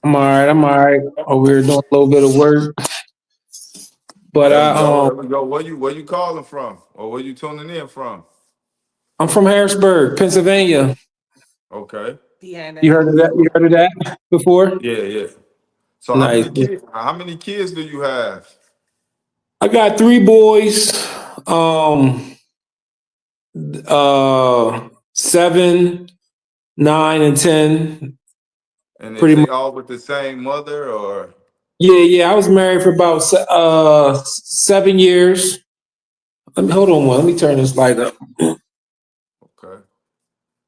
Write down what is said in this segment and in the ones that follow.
I'm all right. I'm all right. Over here doing a little bit of work, but There we go. There we go. Where you calling from, or where you tuning in from? I'm from Harrisburg, Pennsylvania. Okay. You Deanna. heard of that? You heard of that before? Yeah, yeah. So how Nice. many kids? How many kids do you have? I got three boys. Um, 7, 9, and 10. And is Pretty they much. all with the same mother, or Yeah, yeah. I was married for about 7 years. Let me hold on one. Let me turn this light up. okay?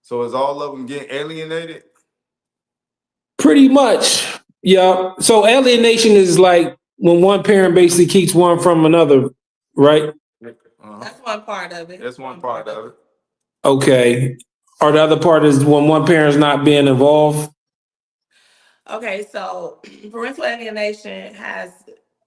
So is all of them getting alienated? Pretty much. Yeah. So alienation is like when one parent basically keeps one from another, right? Uh-huh. That's one part of it. That's one part of it. Okay. Or the other part is when one parent's not being involved. Okay, so parental alienation has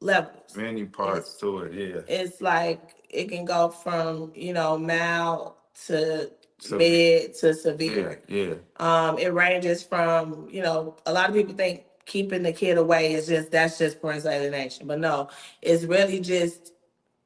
levels. Many parts It's to it. Yeah. it's like it can go from, mild to So mid to yeah, severe. yeah. It ranges from, a lot of people think keeping the kid away is that's just parental alienation. But no, it's really just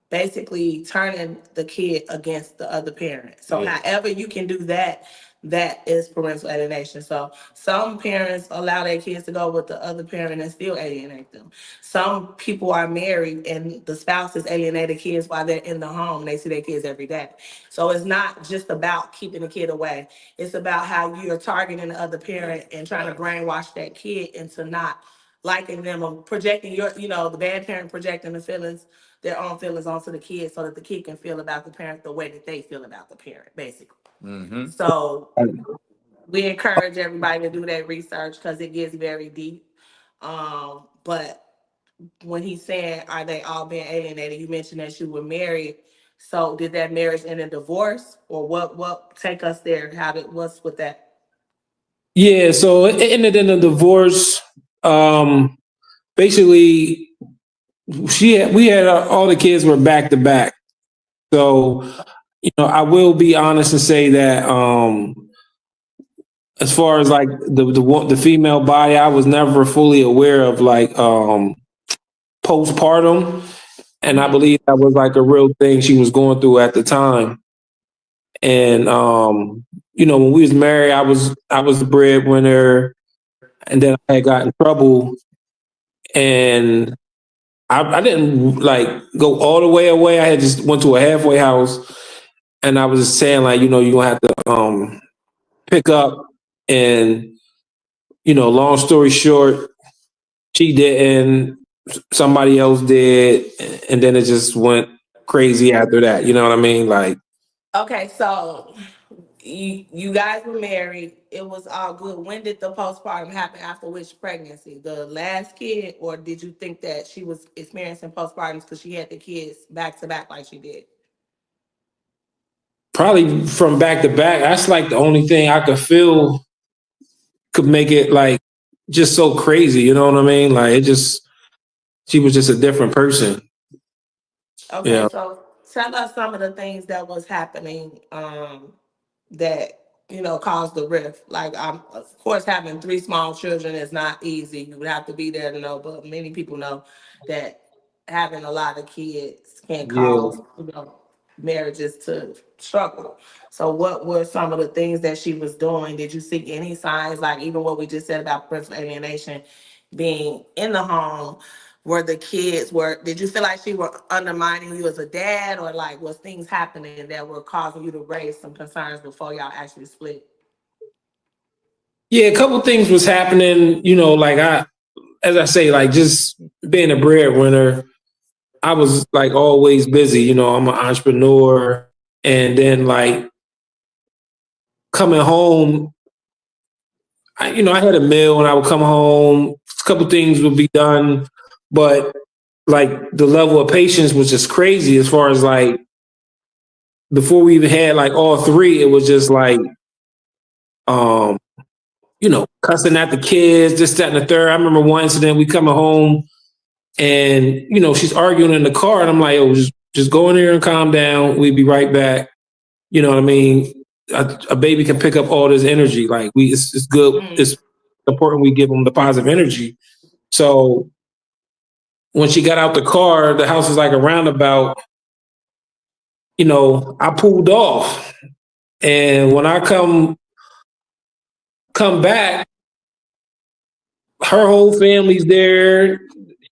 basically turning the kid against the other parent. So Yeah. however you can do that, that is parental alienation. So some parents allow their kids to go with the other parent and still alienate them. Some people are married and the spouse is alienated kids while they're in the home. They see their kids every day. So it's not just about keeping the kid away. It's about how you're targeting the other parent and trying to brainwash that kid into not liking them or projecting the bad parent projecting their own feelings onto the kid so that the kid can feel about the parent the way that they feel about the parent, basically. Mm-hmm. So we encourage everybody to do that research because it gets very deep. But when he's saying, are they all being alienated? You mentioned that you were married. So did that marriage end in divorce or what take us there? What's with that? Yeah. So it ended in a divorce. Um, Basically, we had all the kids were back to back. So, I will be honest and say that as far as like the female body, I was never fully aware of like postpartum, and I Mhm. believe that was like a real thing she was going through at the time. And when we was married, I was the breadwinner, and then I had got in trouble, and I didn't like go all the way away. I had just went to a halfway house, and I was just saying like, you're gonna have to pick up, and long story short, she didn't, somebody else did, and then it just went crazy after that. You know what I mean? Like, Okay, so you guys were married. It was all good. When did the postpartum happen? After which pregnancy? The last kid, or did you think that she was experiencing postpartums because she had the kids back to back like she did? probably from back to back. That's like the only thing I could feel could make it like just so crazy. You know what I mean? Like she was just a different person. Okay, Yeah. so tell us some of the things that was happening that caused the rift. Like, of course, having three small children is not easy. You would have to be there to know, but many people know that having a lot of kids can Yeah. cause marriages to struggle. So, what were some of the things that she was doing? Did you see any signs, like even what we just said about parental alienation being in the home? Were the kids did you feel like she were undermining you as a dad, or like was things happening that were causing you to raise some concerns before y'all actually split? Yeah, a couple things was happening, like as I say, like just being a breadwinner, I was like always busy, I'm an entrepreneur. And then like coming home, I had a meal and I would come home, a couple things would be done, but like the level of patience was just crazy as far as like before we even had like all three, it was just like um, cussing at the kids, this, that, and the third. I remember one incident, we coming home and she's arguing in the car and I'm like, oh, just go in there and calm down. We'll be right back. You know what I mean? A baby can pick up all this energy. Like it's good. Mm. important we give them the positive energy. So when she got out the car, the house was like a roundabout. I pulled off, and when I come back, her whole family's there.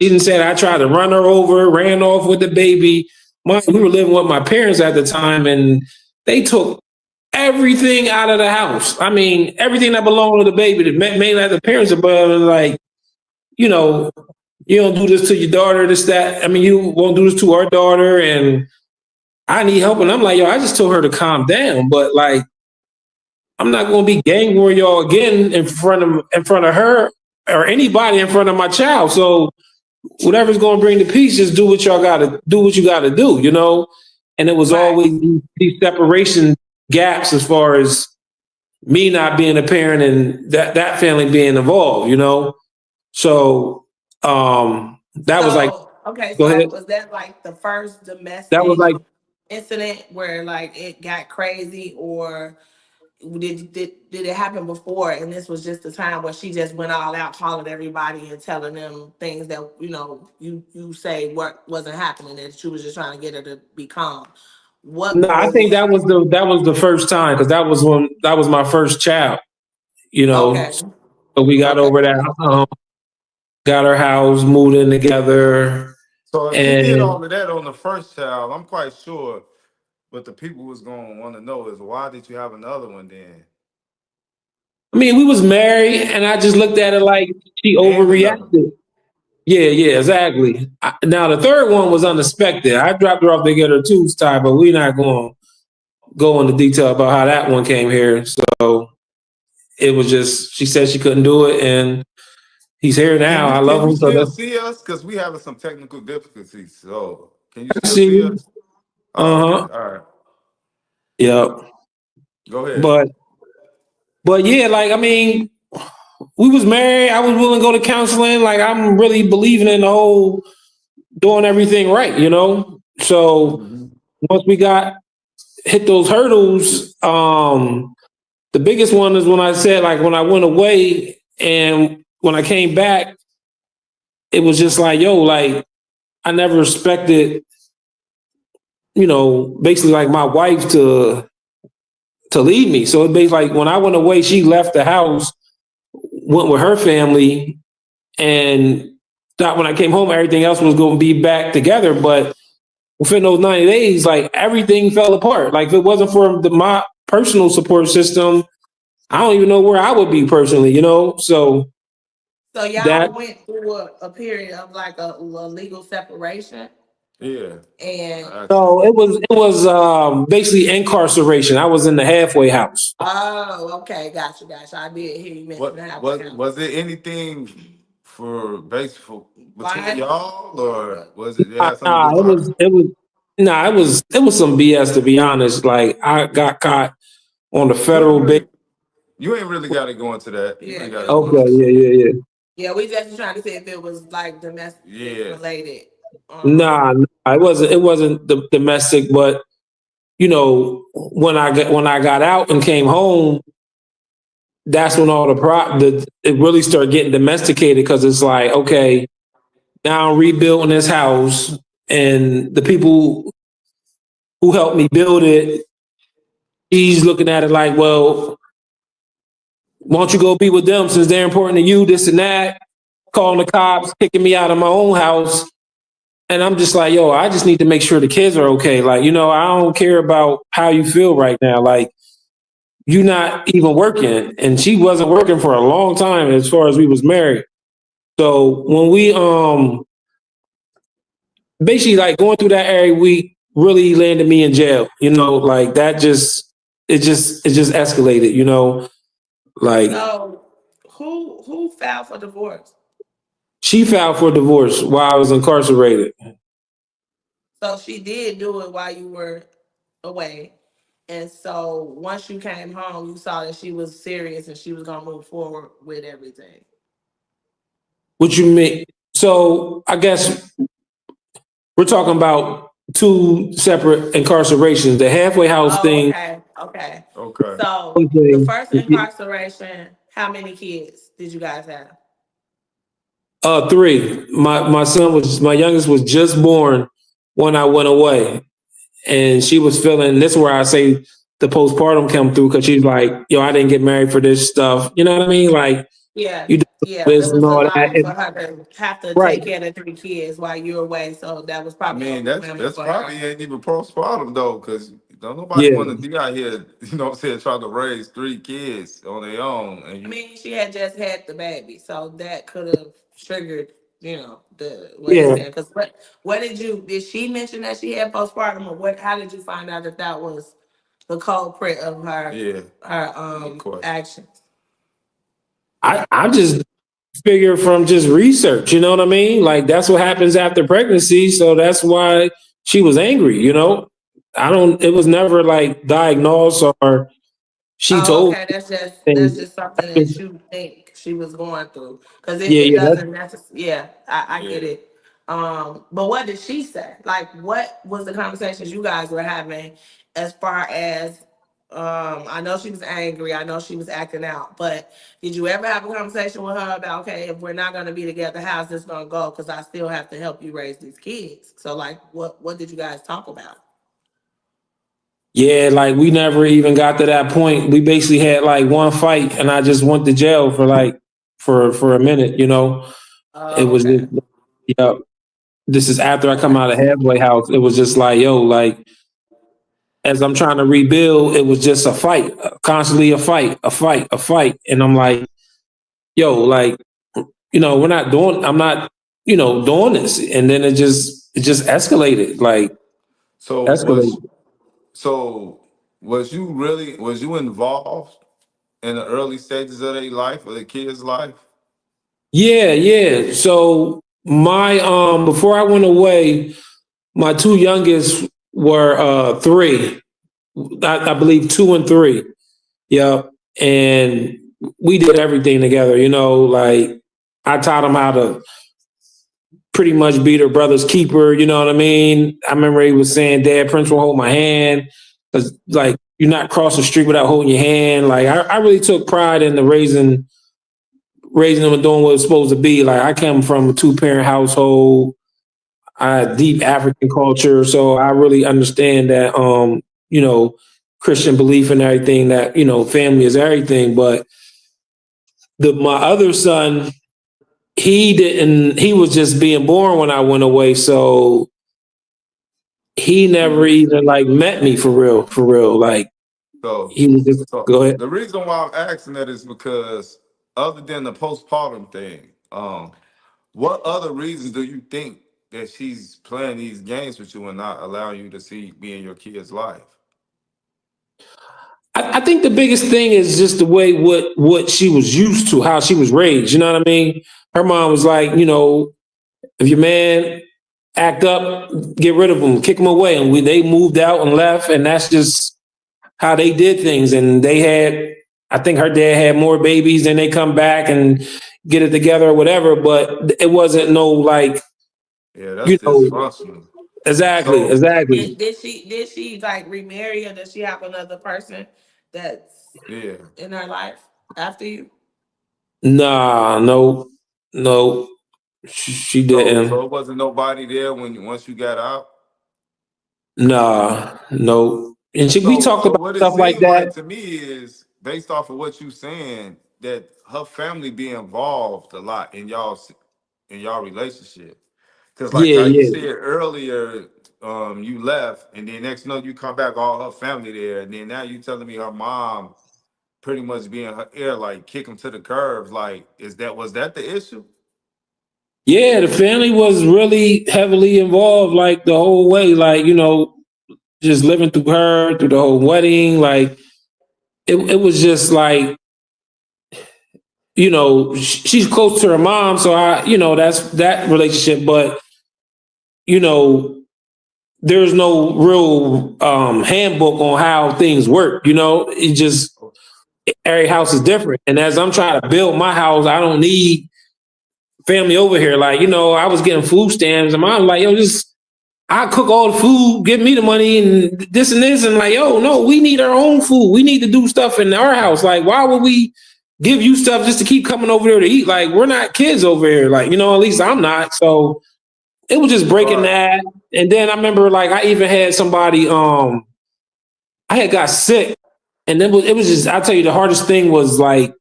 She didn't say I tried to run her over, ran off with the baby. We were living with my parents at the time, and they took everything out of the house. I mean, everything that belonged to the baby, mainly the parents, but like, you know, you don't do this to your daughter, this, that. I mean, you won't do this to our daughter, and I need help. And I'm like, yo, I just told her to calm down, but like, I'm not going to be gang war y'all again in front of her or anybody in front of my child. So whatever's going to bring the peace, just do what y'all got to do. What you got to do, And it was Right. always these separation gaps as far as me not being a parent and that family being involved, So that was like, Okay, go so ahead. was that like the first That was domestic like, incident where like it got crazy, or did it happen before and this was just the time where she just went all out calling everybody and telling them things that you say what wasn't happening, that she was just trying to get her to be calm? What no, I think was that was the first time because that was my first child, okay, So we got okay. over that, got our house, moved in together, So if she did and all of that on the first child, I'm quite sure what the people was going to want to know is why did you have another one then? I mean, we was married, and I just looked at it like she And another. overreacted. Yeah, exactly. Now the third one was unexpected. I dropped her off to get her tubes tied, but we're not going to go into detail about how that one came here. So it was just she said she couldn't do it, and he's here Can now. you I can love you him. So still that's see us? Because we having some technical difficulties. So can you still see see. us? Oh, okay. Uh huh. All right. Yep. Go ahead. But yeah, like I mean, we was married. I was willing to go to counseling. Like I'm really believing in the whole doing everything right, So Mhm. once we got hit those hurdles, the biggest one is when I said like when I went away and when I came back, it was just like, yo, like I never expected, basically like my wife to leave me. So it basically like when I went away, she left the house, went with her family, and thought when I came home, everything else was going to be back together. But within those 90 days, like everything fell apart. Like if it wasn't for my personal support system, I don't even know where I would be personally, So So that y'all went through a period of like a legal separation, Yeah. and I got you. so it was basically incarceration. I was in the halfway house. oh, okay, gotcha. I did hear you mention What the halfway was house. was it anything for for between Why? y'all, or was it had something to Nah, do with her? it was some BS to be honest. Like I got caught on the You ain't federal base. really you ain't really got to go into that. You Yeah, ain't got to go Okay, into yeah, some. yeah, yeah. yeah. We just trying to see if it was like domestic Yeah. related. Um, Nah, it wasn't the domestic, but when I got out and came home, that's when all it really started getting domesticated because it's like, okay, now I'm rebuilding this house, and the people who helped me build it, he's looking at it like, well, why don't you go be with them since they're important to you, this and that, calling the cops, kicking me out of my own house. And I'm just like, yo, I just need to make sure the kids are okay. Like, I don't care about how you feel right now. Like, you're not even working. And she wasn't working for a long time as far as we was married. So when we basically like going through that area, we really landed me in jail. Like that it just escalated, Like so who filed for divorce? she filed for divorce while I was incarcerated. So she did do it while you were away. And so once you came home, you saw that she was serious and she was gonna move forward with everything. What you mean? So I guess we're talking about two separate incarcerations. The halfway house Oh, thing. okay, okay. Okay. So One the thing, first incarceration How many kids did you guys have? Three. My youngest was just born when I went away, and she was feeling. This is where I say the postpartum come through because she's like, "Yo, I didn't get married for this stuff." You know what I mean? Like Yeah, you do yeah, this it and was a all that. lot for her to have to Right. take care of the three kids while you were away. So that was I probably mean, overwhelming that's for probably her. ain't even postpartum though, because don't nobody Yeah. want to be out here, you know what I'm saying, trying to raise three kids on their own. And I you, mean, she had just had the baby, so that could have triggered, the what he's Yeah. saying. Because what did she mention that she had postpartum, or what? How did you find out that was the culprit of her yeah, her good question. actions? I just figure from just research. You know what I mean? Like that's what happens after pregnancy. So that's why she was angry. You know, I don't. It was never like diagnosed or she Oh, told okay. That's me. just something that you think she was going through, because Yeah, it yeah, that's doesn't necessarily. Yeah, I Yeah. get it. But what did she say? Like, what was the conversations you guys were having, as far as, I know she was angry. I know she was acting out. But did you ever have a conversation with her about, okay, if we're not going to be together, how's this going to go? Because I still have to help you raise these kids. So, like, what did you guys talk about? yeah. Like we never even got to that point. We basically had like one fight, and I just went to jail for like for a minute. You know, it Oh, was just okay. yeah. This is after I come Okay. out of halfway house. It was just like yo, like as I'm trying to rebuild, it was just a fight, constantly a fight, a fight, a fight, and I'm like, yo, like we're not doing. I'm not, doing this, and then it just escalated, like So escalated. so was you involved in the early stages of their life or the kids' life? Yeah, yeah. So my before I went away, my two youngest were three. I believe two and three. Yeah, and we did everything together. Like I taught them how to pretty much be their brother's keeper. You know what I mean? I remember he was saying, "Dad, Prince will hold my hand," because like you're not crossing the street without holding your hand. Like I really took pride in the raising them and doing what it's supposed to be. Like I come from a two-parent household. I had deep African culture, so I really understand that. You know, Christian belief and everything. That family is everything. But my other son, he didn't. He was just being born when I went away, so he never even like met me for real, for real. Like So he was just so go ahead. the reason why I'm asking that is because other than the postpartum thing, what other reasons do you think that she's playing these games with you and not allowing you to see me in your kid's life? I think the biggest thing is just the way what she was used to, how she was raised. You know what I mean? Her mom was like, if your man act up, get rid of him, kick him away, and they moved out and left, and that's just how they did things. And they had, I think her dad had more babies, and they come back and get it together or whatever. But it wasn't no like, Yeah, that's you know, dysfunctional. exactly, So exactly. Did she like remarry, or does she have another person that's yeah. in her life after you? Nah, no, no, she So didn't. it wasn't nobody there when once you got out. Nah, no. And we So talked so about what it stuff like seemed like that. to me is based off of what you saying that her family be involved a lot in y'all relationship. Cause like Yeah, how you yeah. said earlier, you left and then next you know you come back, all her family there, and then now you telling me her mom pretty much being her ear, like kick him to the curb. Like, was that the issue? Yeah, the family was really heavily involved, like the whole way, like, just living through her, through the whole wedding. Like, it was just like, she's close to her mom. So that's that relationship. But, you know, there's no real handbook on how things work. It just, every house is different. And as I'm trying to build my house, I don't need family over here. Like, I was getting food stamps and mom like, yo, just I cook all the food, give me the money and this and this. And like, yo, no, we need our own food. We need to do stuff in our house. Like, why would we give you stuff just to keep coming over there to eat. Like, we're not kids over here. Like, at least I'm not. So it was just breaking that. And then I remember, like, I even had somebody, I had got sick. And it was just, I tell you, the hardest thing was like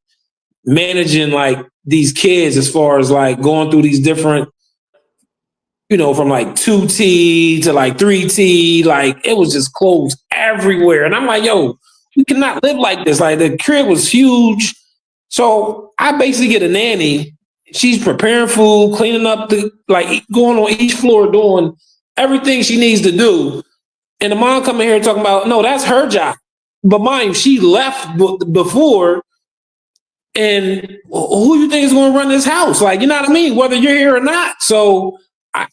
managing like these kids as far as like going through these different, from like 2T to like 3T, like it was just clothes everywhere. And I'm like, yo, we cannot live like this. Like the crib was huge. So I basically get a nanny. She's preparing food, cleaning up like going on each floor, doing everything she needs to do. And the mom coming here talking about, no, that's her job. But mind you, she left before. And who you think is going to run this house? Like, you know what I mean? Whether you're here or not. So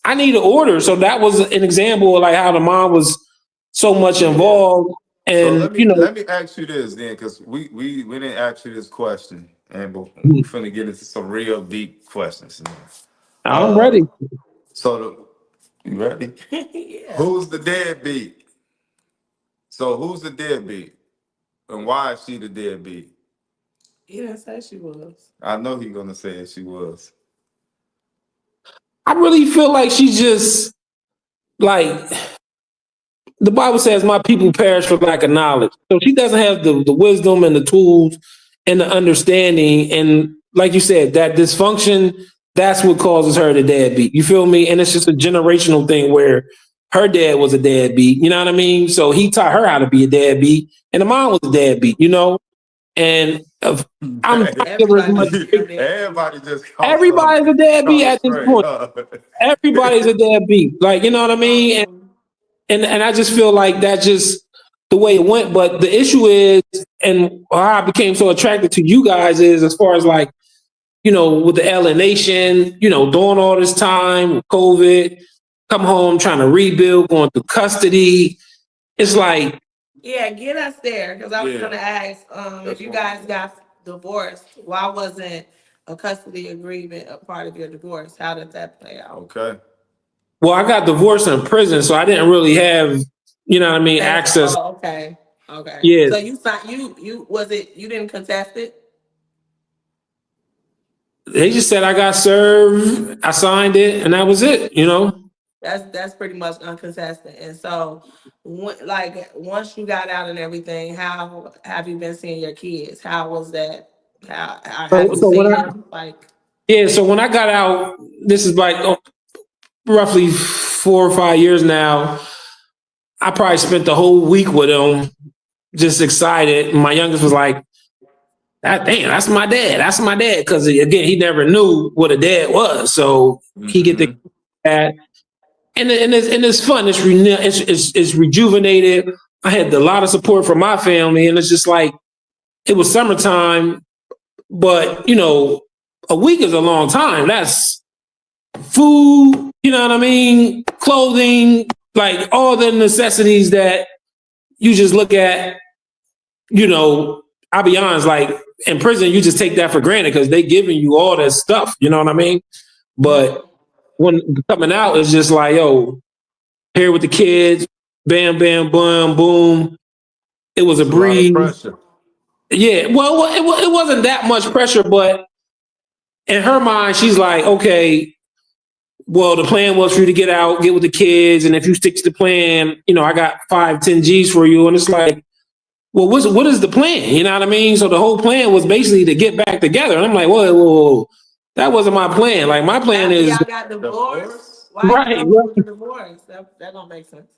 I need an order. So that was an example of like how the mom was so much involved. And so let me ask you this then, because we didn't ask you this question, and we're finna get into some real deep questions. I'm ready. You ready? Yeah. Who's the deadbeat? So who's the deadbeat, and why is she the deadbeat? He didn't say she was. I know he's gonna say she was. I really feel like she's just like the Bible says, my people perish for lack of knowledge. So she doesn't have the wisdom and the tools and the understanding. And like you said, that dysfunction, that's what causes her to deadbeat. You feel me? And it's just a generational thing where her dad was a deadbeat. You know what I mean? So he taught her how to be a deadbeat, and the mom was a deadbeat, And I'm everybody just everybody's a deadbeat at this point. Everybody's a deadbeat. Like, you know what I mean? And I just feel like that's just the way it went. But the issue is, and how I became so attracted to you guys is as far as like, with the alienation, doing all this time with COVID, come home trying to rebuild, going through custody. It's like, yeah, get us there, because I was gonna ask if you guys got divorced, why wasn't a custody agreement a part of your divorce? How did that play out? Okay. well, I got divorced in prison, so I didn't really have, access. Oh, okay. Okay. Yeah. So you signed, you didn't contest it? They just said I got served, I signed it, and that was it, That's pretty much uncontested. And so, like, once you got out and everything, how have you been seeing your kids? How was that? How have you So seen them? so when I got out, this is like roughly 4 or 5 years now. I probably spent the whole week with them, just excited. My youngest was like, damn, that's my dad. That's my dad. Because again, he never knew what a dad was. So he get the dad. And it's fun. It's rejuvenated. I had a lot of support from my family, and it's just like it was summertime, but a week is a long time. That's food, you know what I mean, clothing, like all the necessities that you just look at. I'll be honest, like in prison, you just take that for granted because they giving you all that stuff. You know what I mean? But when coming out, it's just like, yo, here with the kids, bam, bam, boom, boom. It was a breeze. Yeah, well, it wasn't that much pressure, but in her mind, she's like, okay, well, the plan was for you to get out, get with the kids, and if you stick to the plan, I got 5-10 G's for you. And it's like, well, what is the plan? You know what I mean? So the whole plan was basically to get back together. And I'm like, whoa, that wasn't my plan. Like my plan is y'all got divorced. Why right. the divorce? That don't make sense.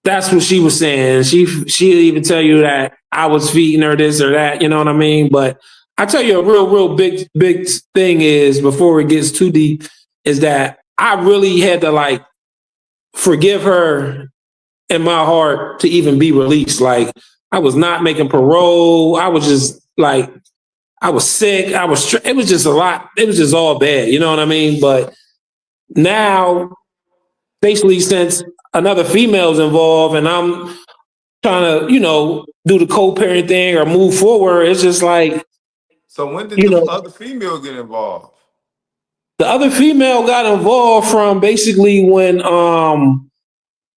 That's what she was saying. She'd even tell you that I was feeding her this or that. You know what I mean? But I tell you, a real big thing is, before it gets too deep, is that I really had to like forgive her in my heart to even be released. Like I was not making parole. I was just like, I was sick. It was just a lot. It was just all bad. You know what I mean? But now, basically, since another female's involved and I'm trying to, do the co-parent thing or move forward, it's just like. So when did the other female get involved? The other female got involved from basically when I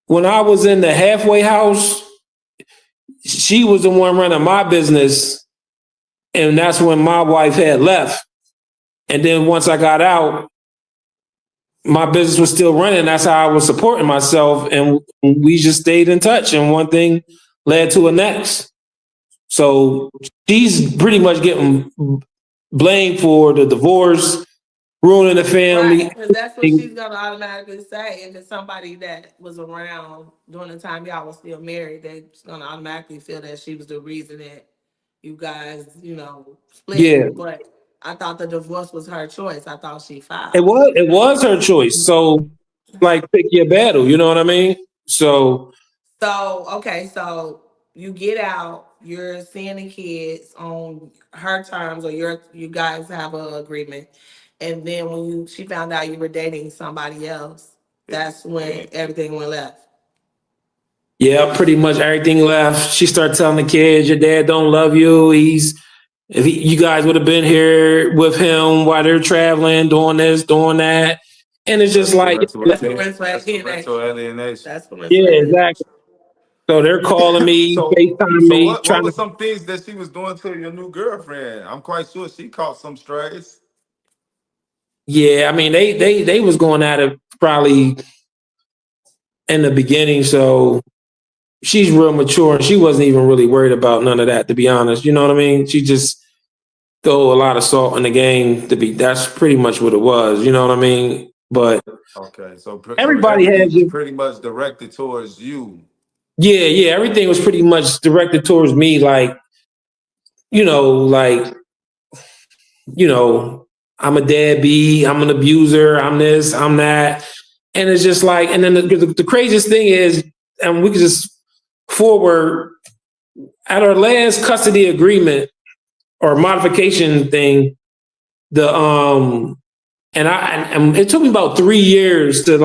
was in the halfway house. She was the one running my business, And that's when my wife had left. And then once I got out, my business was still running. That's how I was supporting myself. And we just stayed in touch. And one thing led to the next. So she's pretty much getting blamed for the divorce, ruining the family. Right, because that's what she's gonna automatically say. If it's somebody that was around during the time y'all was still married, they're gonna automatically feel that she was the reason that you guys, Yeah, split. But I thought the divorce was her choice. I thought she it filed. was her choice. So like pick your battle, you know what I mean? So So okay, so you get out, you're seeing the kids on her terms, or you guys have an agreement, and then when she found out you were dating somebody else, that's when everything went left. yeah, pretty much everything left. She started telling the kids, "Your dad don't love you. You guys would have been here with him while they're traveling, doing this, doing that." And it's just like, That's parental parental alienation. alienation. That's parental yeah, alienation. exactly. So they're calling me, So, FaceTime so me, what trying were to. some things that she was doing to your new girlfriend? I'm quite sure she caught some strays. Yeah, I mean, they was going at it probably in the beginning. So she's real mature, and she wasn't even really worried about none of that, to be honest. You know what I mean? She just throw a lot of salt in the game to be. That's pretty much what it was. You know what I mean? But Okay, so everybody everything has was it. pretty much directed towards you. Yeah, yeah. Everything was pretty much directed towards me. Like, you know, like, you know, I'm a deadbeat. I'm an abuser. I'm this. I'm that. And it's just like, and then the craziest thing is, and we can just forward at our last custody agreement or modification thing. The and it took me about 3 years to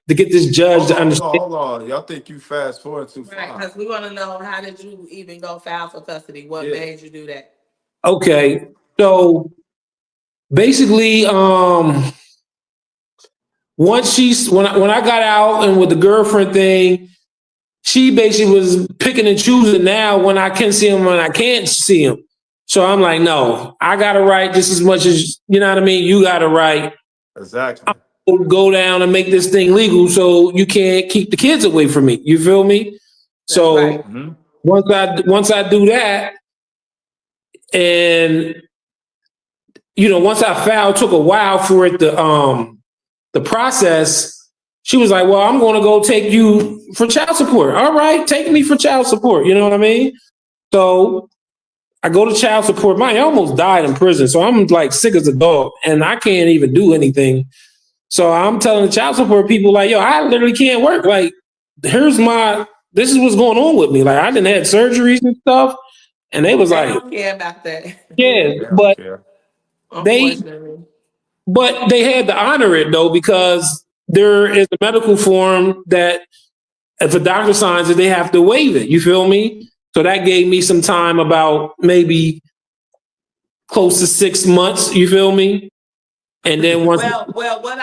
get this judge Hold to on, hold on, understand. hold on. Y'all think you fast forward too Right, far? because we want to know, how did you even go file for custody? What Yeah. made you do that? Okay, so basically, once when I got out and with the girlfriend thing, she basically was picking and choosing now when I can see him, when I can't see him. So I'm like, no, I got a right just as much as, you know what I mean. You got a right. Exactly. Go down and make this thing legal, so you can't keep the kids away from me. You feel me? That's right. So once I do that, and once I filed, took a while for it to the process. She was like, "Well, I'm going to go take you for child support." All right, take me for child support. You know what I mean? So I go to child support. I almost died in prison, so I'm like sick as a dog, and I can't even do anything. So I'm telling the child support people, like, "Yo, I literally can't work. Like, this is what's going on with me. Like, I didn't had surgeries and stuff." And they was They like, don't care about that, Yeah, "Yeah," they don't but care. they unfortunately. they had to honor it though, because there is a medical form that if a doctor signs it, they have to waive it. You feel me? So that gave me some time, about maybe close to 6 months. You feel me? And then once, Well, what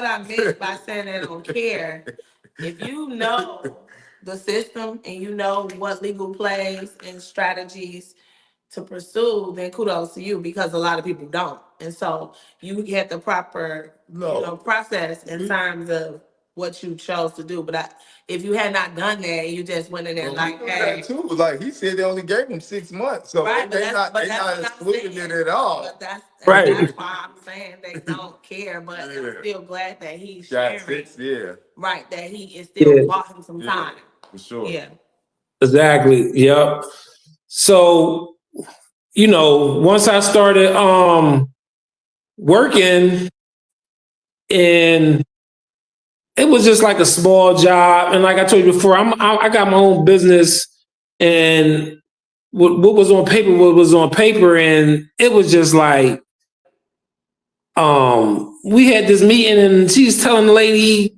I meant by saying they don't care, if you know the system and you know what legal plays and strategies to pursue, then kudos to you, because a lot of people don't. And so you get the proper, No. process in terms of what you chose to do. But if you had not done that, you just went in there Well, we like, knew hey, that too. Like he said, they only gave him 6 months, so right, they not but they that's not what I'm excluding saying. it at all. But that's right? why I'm saying they don't care. But I'm Yeah. still glad that he's Got sharing, 6, yeah, right? That he is still Yeah, bought him some yeah, time. for sure. Yeah. exactly. Yep. So once I started working, and it was just like a small job, and like I told you before, I got my own business, and what was on paper, and it was just like, we had this meeting, and she's telling the lady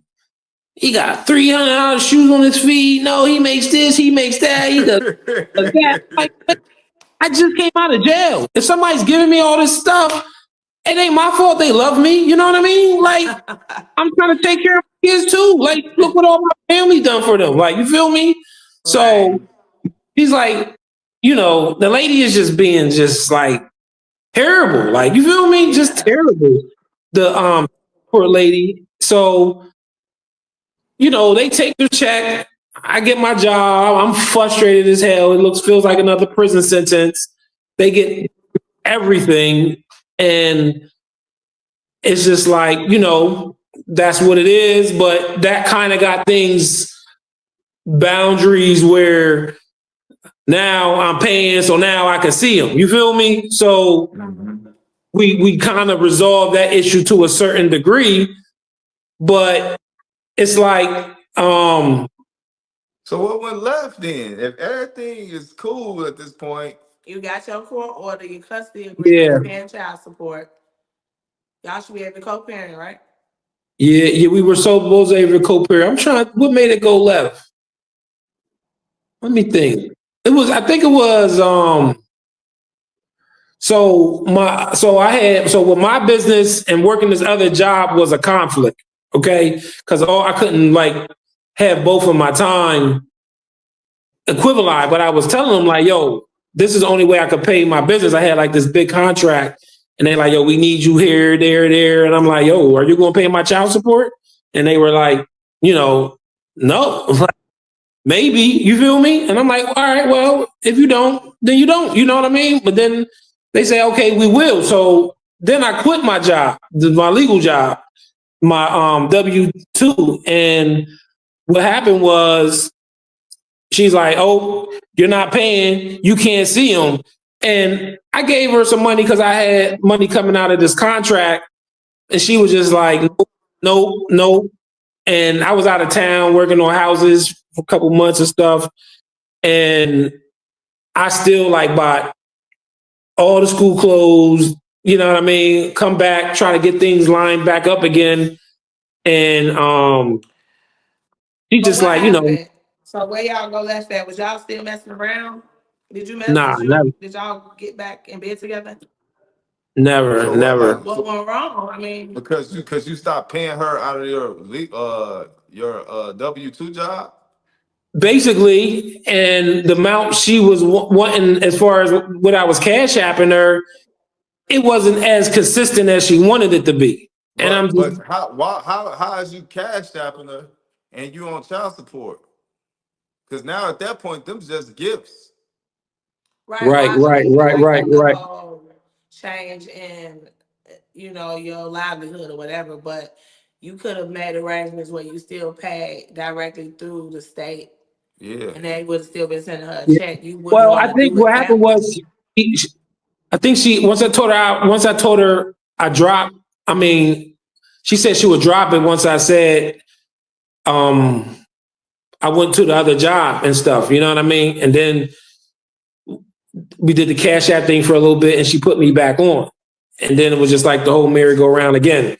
he got $300 shoes on his feet. No, he makes this, he makes that, he does that. Like, I just came out of jail. If somebody's giving me all this stuff, it ain't my fault they love me. You know what I mean? Like, I'm trying to take care of my kids too. Like, look what all my family done for them. Like, you feel me? Right. So he's like, the lady is just being just like terrible. Like, you feel me? Just terrible. The poor lady. So, they take their check. I get my job. I'm frustrated as hell. Feels like another prison sentence. They get everything. And it's just like, that's what it is. But that kind of got things boundaries where now I'm paying, so now I can see them. You feel me? So we kind of resolve that issue to a certain degree, but it's like, So what went left then? If everything is cool at this point, You got your court order, your custody agreement, yeah, you paying child support. Y'all should be able to co-parent, right? yeah, we were so supposed to able to co-parent. I'm trying. What made it go left? Let me think. I think it was. So with my business and working this other job was a conflict. Okay, because I couldn't like have both of my time equivalent, but I was telling them like, yo, this is the only way I could pay my business. I had like this big contract, and they like, yo, we need you here, there, and I'm like, yo, are you going to pay my child support? And they were like, no, maybe, you feel me? And I'm like, all right, well, if you don't, then you don't, you know what I mean? But then they say, okay, we will. So then I quit my job, my legal job, my W-2, and what happened was she's like, oh, you're not paying. You can't see them. And I gave her some money because I had money coming out of this contract. And she was just like, nope, nope, nope. And I was out of town working on houses for a couple months and stuff. And I still like bought all the school clothes, you know what I mean? Come back, try to get things lined back up again. And she But just what like, happened? So where y'all go left at? Was y'all still messing around? Did you mess? nah, never, Did y'all get back in bed together? never, so what never. happened? What went wrong? I mean, Because you stopped paying her out of your W-2 job. Basically, and the amount she was wanting as far as what I was cash apping her, it wasn't as consistent as she wanted it to be. And I'm But just how is you cash apping her and you on child support? Because now at that point, them just gifts. right? right, Why she right, didn't do right, like right, the right. whole change in, your livelihood or whatever. But you could have made arrangements where you still pay directly through the state, Yeah. and they would have still been sending her a Yeah. check. You wouldn't Well, want I to think do what it happened that way. was, I think once I told her I dropped. I mean, she said she would drop it once I said, um, I went to the other job and stuff. You know what I mean? And then we did the Cash App thing for a little bit, and she put me back on. And then it was just like the whole merry-go-round again.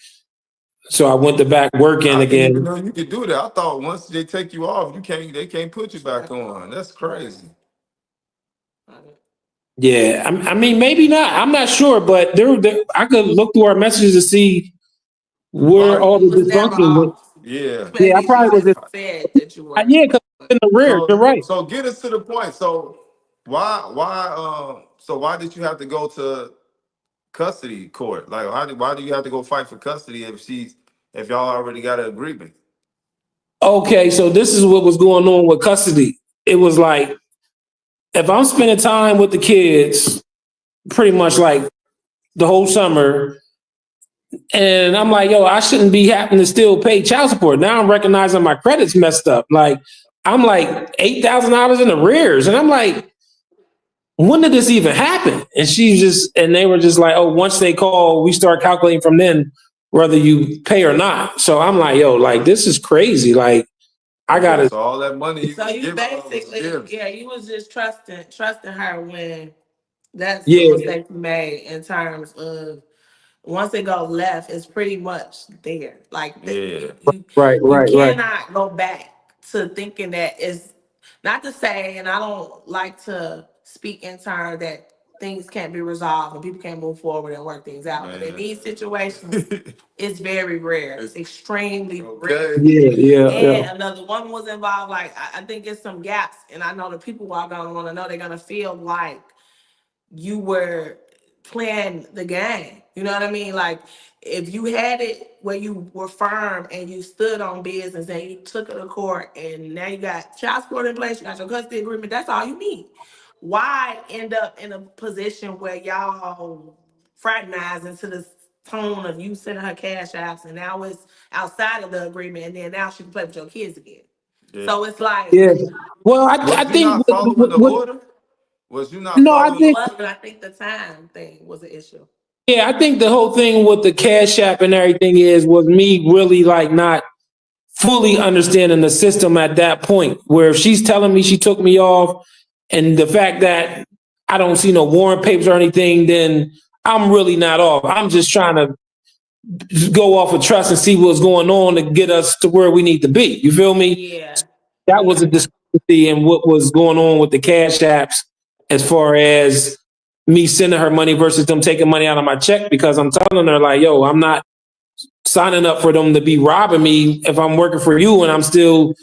So I went to back working I didn't even again. know you could do that. I thought once they take you off, they can't put you back on. That's crazy. Yeah, I mean, maybe not. I'm not sure, but I could look through our messages to see where Or all You the was never dysfunction went. off. yeah. Yeah, I Maybe she probably was just just, said that you were. yeah, because in the rear. You're So right. so get us to the point. So why did you have to go to custody court? Like why do you have to go fight for custody if y'all already got an agreement? Okay, so this is what was going on with custody. It was like, if I'm spending time with the kids, pretty much like the whole summer, and I'm like, yo, I shouldn't be having to still pay child support. Now I'm recognizing my credit's messed up. Like, I'm like $8,000 in arrears. And I'm like, when did this even happen? And they were just like, oh, once they call, we start calculating from then whether you pay or not. So I'm like, yo, like, this is crazy. Like, I Okay, gotta, so all that money you So was you giving her was basically, gifts. yeah, you was just trusting her when that's the yeah, mistake you made in terms of once it goes left, it's pretty much there. Like Yeah. right, you right, right. cannot go back to thinking that it's not to say, and I don't like to speak in terms that things can't be resolved and people can't move forward and work things out. But in these situations, it's very rare. It's extremely rare. Yeah. And another woman was involved. Like I think it's some gaps, and I know the people are gonna want to know. They're gonna feel like you were playing the game. You know what I mean? Like if you had it where you were firm and you stood on business and you took it to court and now you got child support in place, you got your custody agreement, that's all you need. Why end up in a position where y'all fraternize into this tone of you sending her cash apps and now it's outside of the agreement and then now she can play with your kids again. Yeah. So it's like, Yeah. Well, I Was you think not following the order? Was you not no, I following think but I think the time thing was an issue. yeah, I think the whole thing with the Cash App and everything was me really like not fully understanding the system at that point. Where if she's telling me she took me off, and the fact that I don't see no warrant papers or anything, then I'm really not off. I'm just trying to go off of trust and see what's going on to get us to where we need to be. You feel me? Yeah. That was a discrepancy in what was going on with the Cash Apps as far as me sending her money versus them taking money out of my check, because I'm telling her like, yo, I'm not signing up for them to be robbing me if I'm working for you and I'm still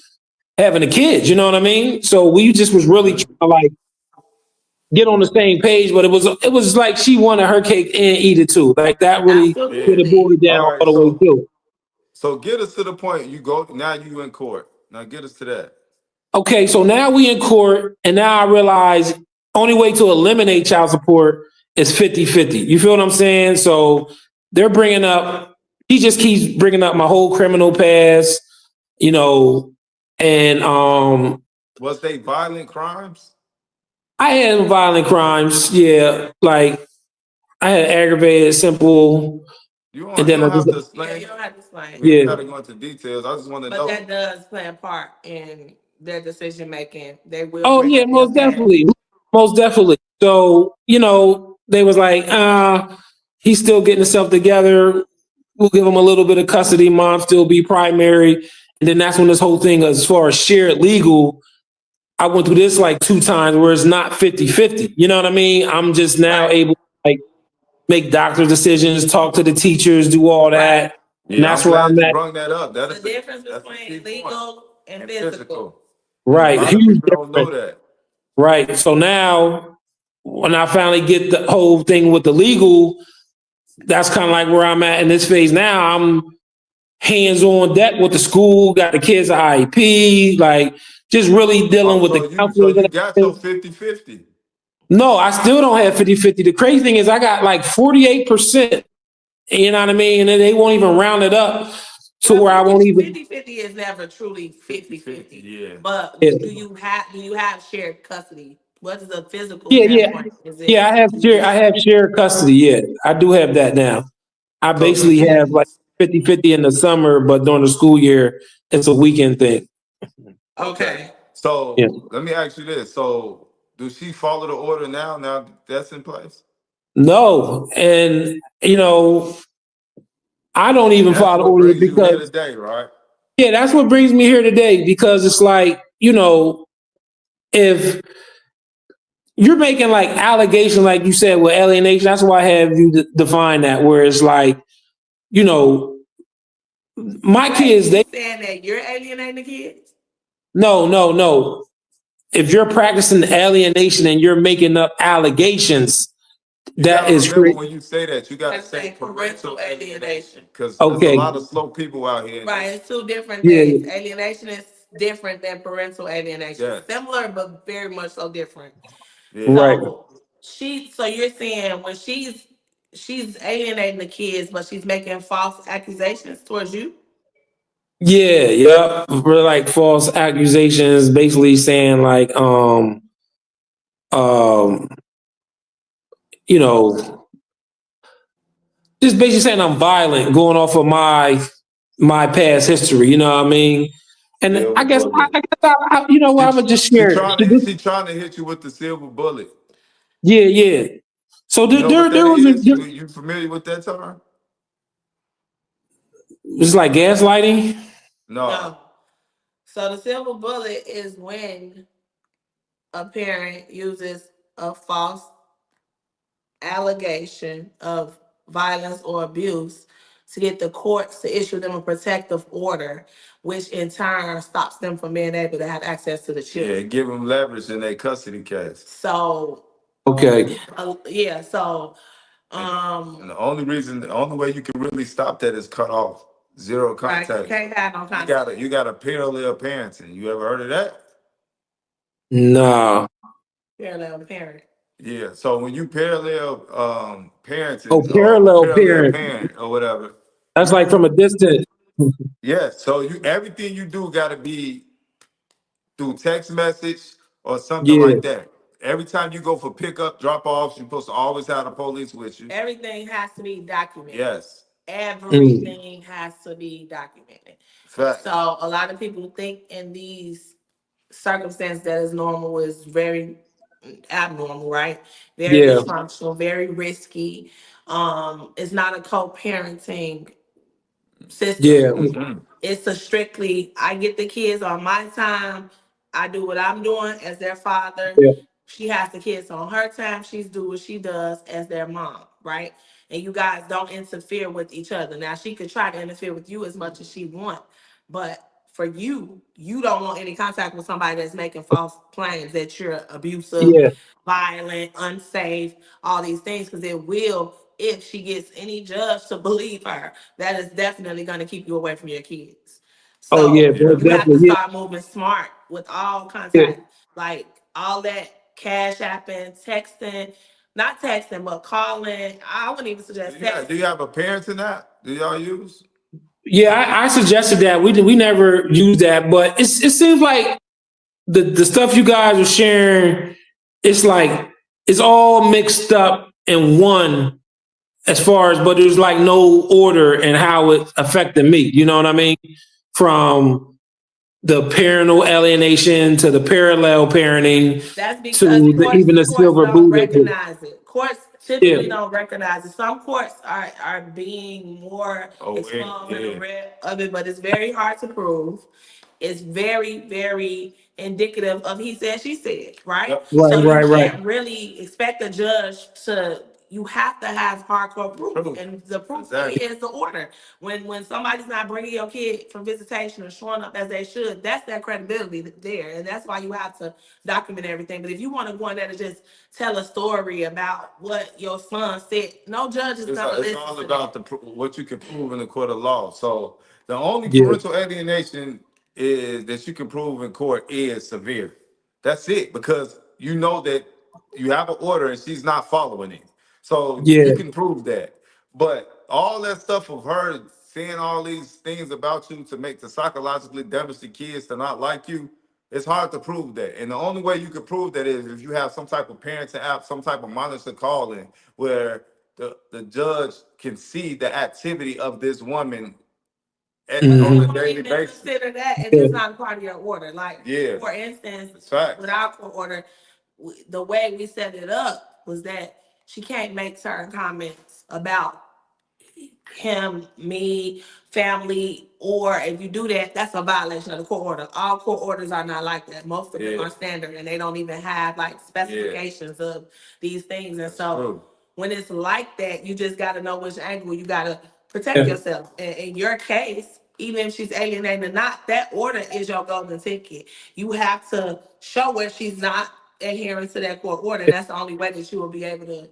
having a kid. You know what I mean? So we just was really trying to like get on the same page, but it was like she wanted her cake and eat it too. Like that really put the Absolutely. boy down All all right, the way too. so get us to the point. You go now. You in court. Now get us to that. Okay, so now we in court, and now I realize only way to eliminate child support is 50-50. You feel what I'm saying? So they're bringing up, he just keeps bringing up my whole criminal past, you know, and Was they violent crimes? I had violent crimes, yeah, like I had aggravated, simple, and You then I don't just, have to Yeah, explain. you don't have to explain. We don't got yeah. to go into details. I just want to But know. that does play a part in their decision making. They will Oh bring yeah, up your most past. definitely. Most definitely. So, they was like, he's still getting himself together. We'll give him a little bit of custody, mom still be primary. And then that's when this whole thing, as far as shared legal, I went through this like 2 times where it's not 50-50. You know what I mean? I'm just now Right. able to like make doctor decisions, talk to the teachers, do all Right. that. And Yeah, I'm that's where glad I'm you at. brought that up. The difference between legal and physical. A Right. lot of Huge people don't know difference. that. Right. So now when I finally get the whole thing with the legal, that's kind of like where I'm at in this phase now. I'm hands on deck with the school, got the kids at IEP, like just really Oh, dealing with the so counselors you and got your everything. 50-50. No, I still don't have 50-50. The crazy thing is I got like 48%, you know what I mean? And then they won't even round it up to Well, where I won't even, 50-50 is never truly 50-50. Yeah. But yeah, do you have shared custody? What is the physical yeah. standpoint? Is Yeah, it I have shared custody. Yeah, I do have that now. I So do basically she? have like 50-50 in the summer, but during the school year, it's a weekend thing. okay? Yeah. So let me ask you this. So do she follow the order now? Now that's in place? No, and I don't even That's follow what order brings you here because today, right? yeah, that's what brings me here today, because it's like, if you're making like allegation, like you said with alienation, that's why I have you define that, where it's like, you know, my Wait, kids, you they saying that you're alienating the kids? no. If you're practicing alienation and you're making up allegations, You that gotta is remember free. when you say that, you gotta Let's say say parental alienation. because there's a Okay. lot of slow people out here. Right, it's two different Yeah. things. Alienation is different than parental alienation. Yeah, Similar, but very much so different. yeah. Right. So you're saying when she's alienating the kids, but she's making false accusations towards you? Yeah. Yeah. For like false accusations, basically saying like, um, you know, just basically saying I'm violent, going off of my past history. You know what I mean? And Silver I guess bullet. you know what, She, I'm gonna just she share it. trying to she trying to hit you with the silver bullet. Yeah, yeah. So You know what there that was is? You familiar with that term? it's like gaslighting. No. No. So the silver bullet is when a parent uses a false allegation of violence or abuse to get the courts to issue them a protective order, which in turn stops them from being able to have access to the children. Yeah, give them leverage in their custody case. So, Okay. yeah, so, And the only way you can really stop that is cut off. Zero right, contact. can't have no contact. You got a parallel parenting. You ever heard of that? Nah. Parallel parent. Yeah. So when you parallel parenting Oh, or parallel parallel parent. parent or whatever. That's like from a distance. Yeah. So everything you do gotta be through text message or something Yeah. like that. Every time you go for pickup, drop offs, you're supposed to always have the police with you. Everything has to be documented. Yes. Everything has to be documented. Fact. So a lot of people think in these circumstances that is normal is very abnormal, right? Very Yeah. dysfunctional, very risky. It's not a co-parenting system. Yeah. Mhm. It's a strictly, I get the kids on my time. I do what I'm doing as their father. Yeah. She has the kids on her time. She's do what she does as their mom, right? And you guys don't interfere with each other. Now she could try to interfere with you as much as she want, but for you, you don't want any contact with somebody that's making false claims that you're abusive, Yeah. violent, unsafe, all these things, because it will, if she gets any judge to believe her, that is definitely going to keep you away from your kids. Oh So yeah, Yeah. most you have to definitely. start moving smart with all Yeah. contact, like all that cash apping, texting, not texting, but calling. I wouldn't even suggest texting. Do you have a parenting app? Do y'all use? Yeah, I suggested that. We never used that, but it seems like the stuff you guys are sharing, it's like it's all mixed up in one as far as, but there's like no order in how it affected me. You know what I mean? From the parental alienation to the parallel parenting That's because to even the courts silver don't bullet. recognize it. Courts Yeah, typically don't recognize it. Some courts are being more exposed and aware of it, but it's very hard to prove. It's very, very indicative of he said, she said, right? Yep. right, So you right, right. can't really expect a judge to, you have to have hardcore proof. And the proof is the order. When somebody's not bringing your kid for visitation or showing up as they should, that's their credibility there. And that's why you have to document everything. But if you want to go in there to just tell a story about what your son said, no judge is going to listen. It's all about what you can prove in the court of law. So the only Yeah, parental alienation is that you can prove in court is severe. That's it, because you know that you have an order and she's not following it. So yeah, you can prove that. But all that stuff of her saying all these things about you to make the psychologically damage the kids to not like you, it's hard to prove that. And the only way you can prove that is if you have some type of parenting app, some type of monitor calling where the judge can see the activity of this woman on hmm a daily basis. Consider that if yeah, it's not part of your order. Like, Yeah, for instance, it's facts. with our court order, the way we set it up was that she can't make certain comments about him, me, family, or if you do that, that's a violation of the court order. All court orders are not like that. Most of them Yeah. are standard and they don't even have like specifications of these things. And so True. when it's like that, you just got to know which angle you got to protect yeah, yourself. In your case, even if she's alienated or not, that order is your golden ticket. You have to show where she's not adhering to that court order. And that's the only way that you will be able to,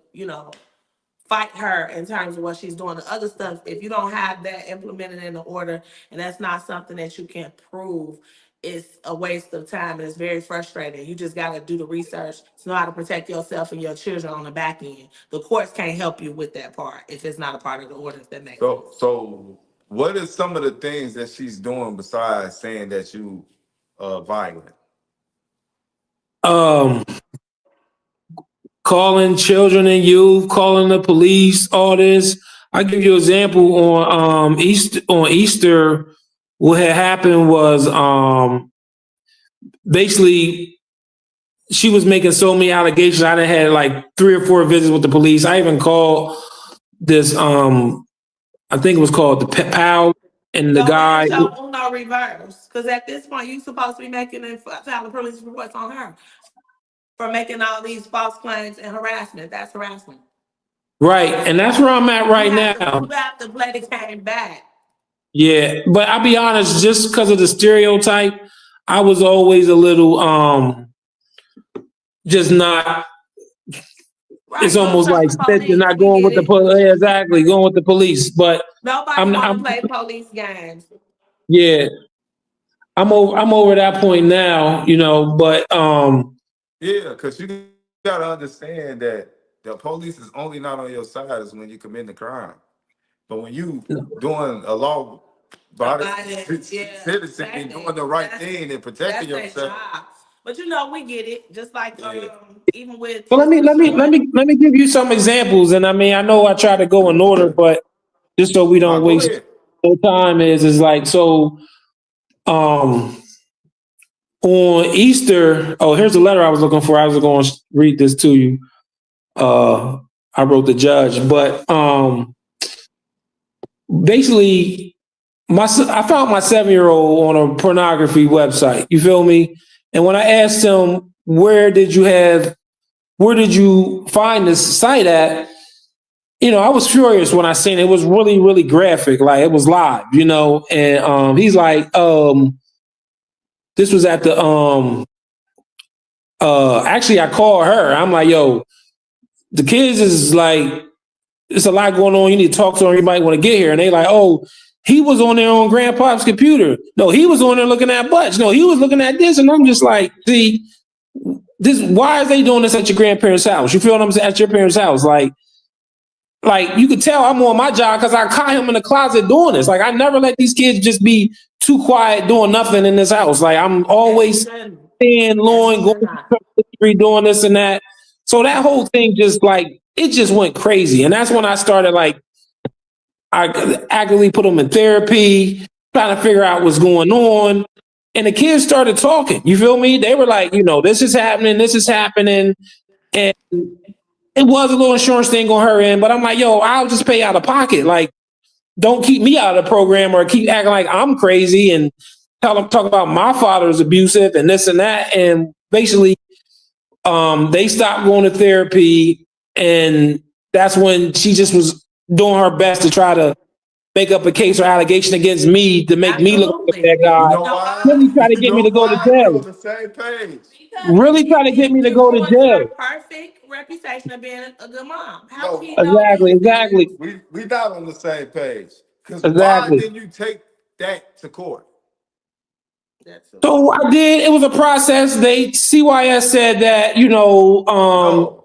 fight her in terms of what she's doing. The other stuff, if you don't have that implemented in the order and that's not something that you can prove, it's a waste of time and it's very frustrating. You just got to do the research to know how to protect yourself and your children on the back end. The courts can't help you with that part if it's not a part of the order, if that makes sense. So what are some of the things that she's doing besides saying that you violent? um, calling children and youth, calling the police, all this. I give you an example on Easter. On Easter, what had happened was basically she was making so many allegations. I done had like 3 or 4 visits with the police. I even called this I think it was called the PAL and the So guy. where's your Uno reverse? Because at this point, you're supposed to be making and filing police reports on her for making all these false claims and harassment. That's harassment. Right, and that's where I'm at right You now. have to play the game back. Yeah, but I'll be honest, just because of the stereotype, I was always a little just not. Right, It's you don't almost trust like the snitching, police. not We going get with the it. police. Exactly, going with the police. But Nobody want to play police games. yeah, I'm over that point now, But Yeah, because you gotta understand that the police is only not on your side is when you commit the crime. But when you doing a law body citizen and doing the right thing and protecting That's their yourself. job. But we get it. Just like even with but his son. let me give you some examples. And I mean, I know I try to go in order, but just so we Now don't go waste ahead. no time, is like so. Um, on Easter, oh, here's the letter I was looking for. I was going to read this to you. I wrote the judge, but basically, I found my 7-year-old on a pornography website. You feel me? And when I asked him, where did you find this site at? I was furious when I seen it. It was really, really graphic. Like it was live, and he's like, this was at the actually I called her. I'm like, yo, the kids is like, it's a lot going on. You need to talk to them. You might want to get here. And they like, oh, he was on there on grandpa's computer. No, he was on there looking at butts. No, he was looking at this. And I'm just like, see, why is they doing this at your grandparents' house? You feel what I'm saying? At your parents' house. Like you could tell I'm on my job because I caught him in the closet doing this. Like I never let these kids just be too quiet doing nothing in this house. Like I'm always saying, Lauren, going to the street, doing this and that. So that whole thing just like it just went crazy, and that's when I started like I actively put them in therapy, trying to figure out what's going on. And the kids started talking. You feel me? They were like, this is happening, and it was a little insurance thing on her end, but I'm like, yo, I'll just pay out of pocket. Like, don't keep me out of the program or keep acting like I'm crazy and talk about my father's abusive and this and that. And basically, they stopped going to therapy, and that's when she just was doing her best to try to make up a case or allegation against me to make me look like that guy. You know why? Really try to You get me know to go to why? We on jail. the same page. Really try to get me to It go to ruins her jail. perfect reputation of being a good mom. How No, would he know Exactly, these things? exactly, we not on the same page. Because why exactly. didn't you take that to court? So I did. It was a process. CYS said that No,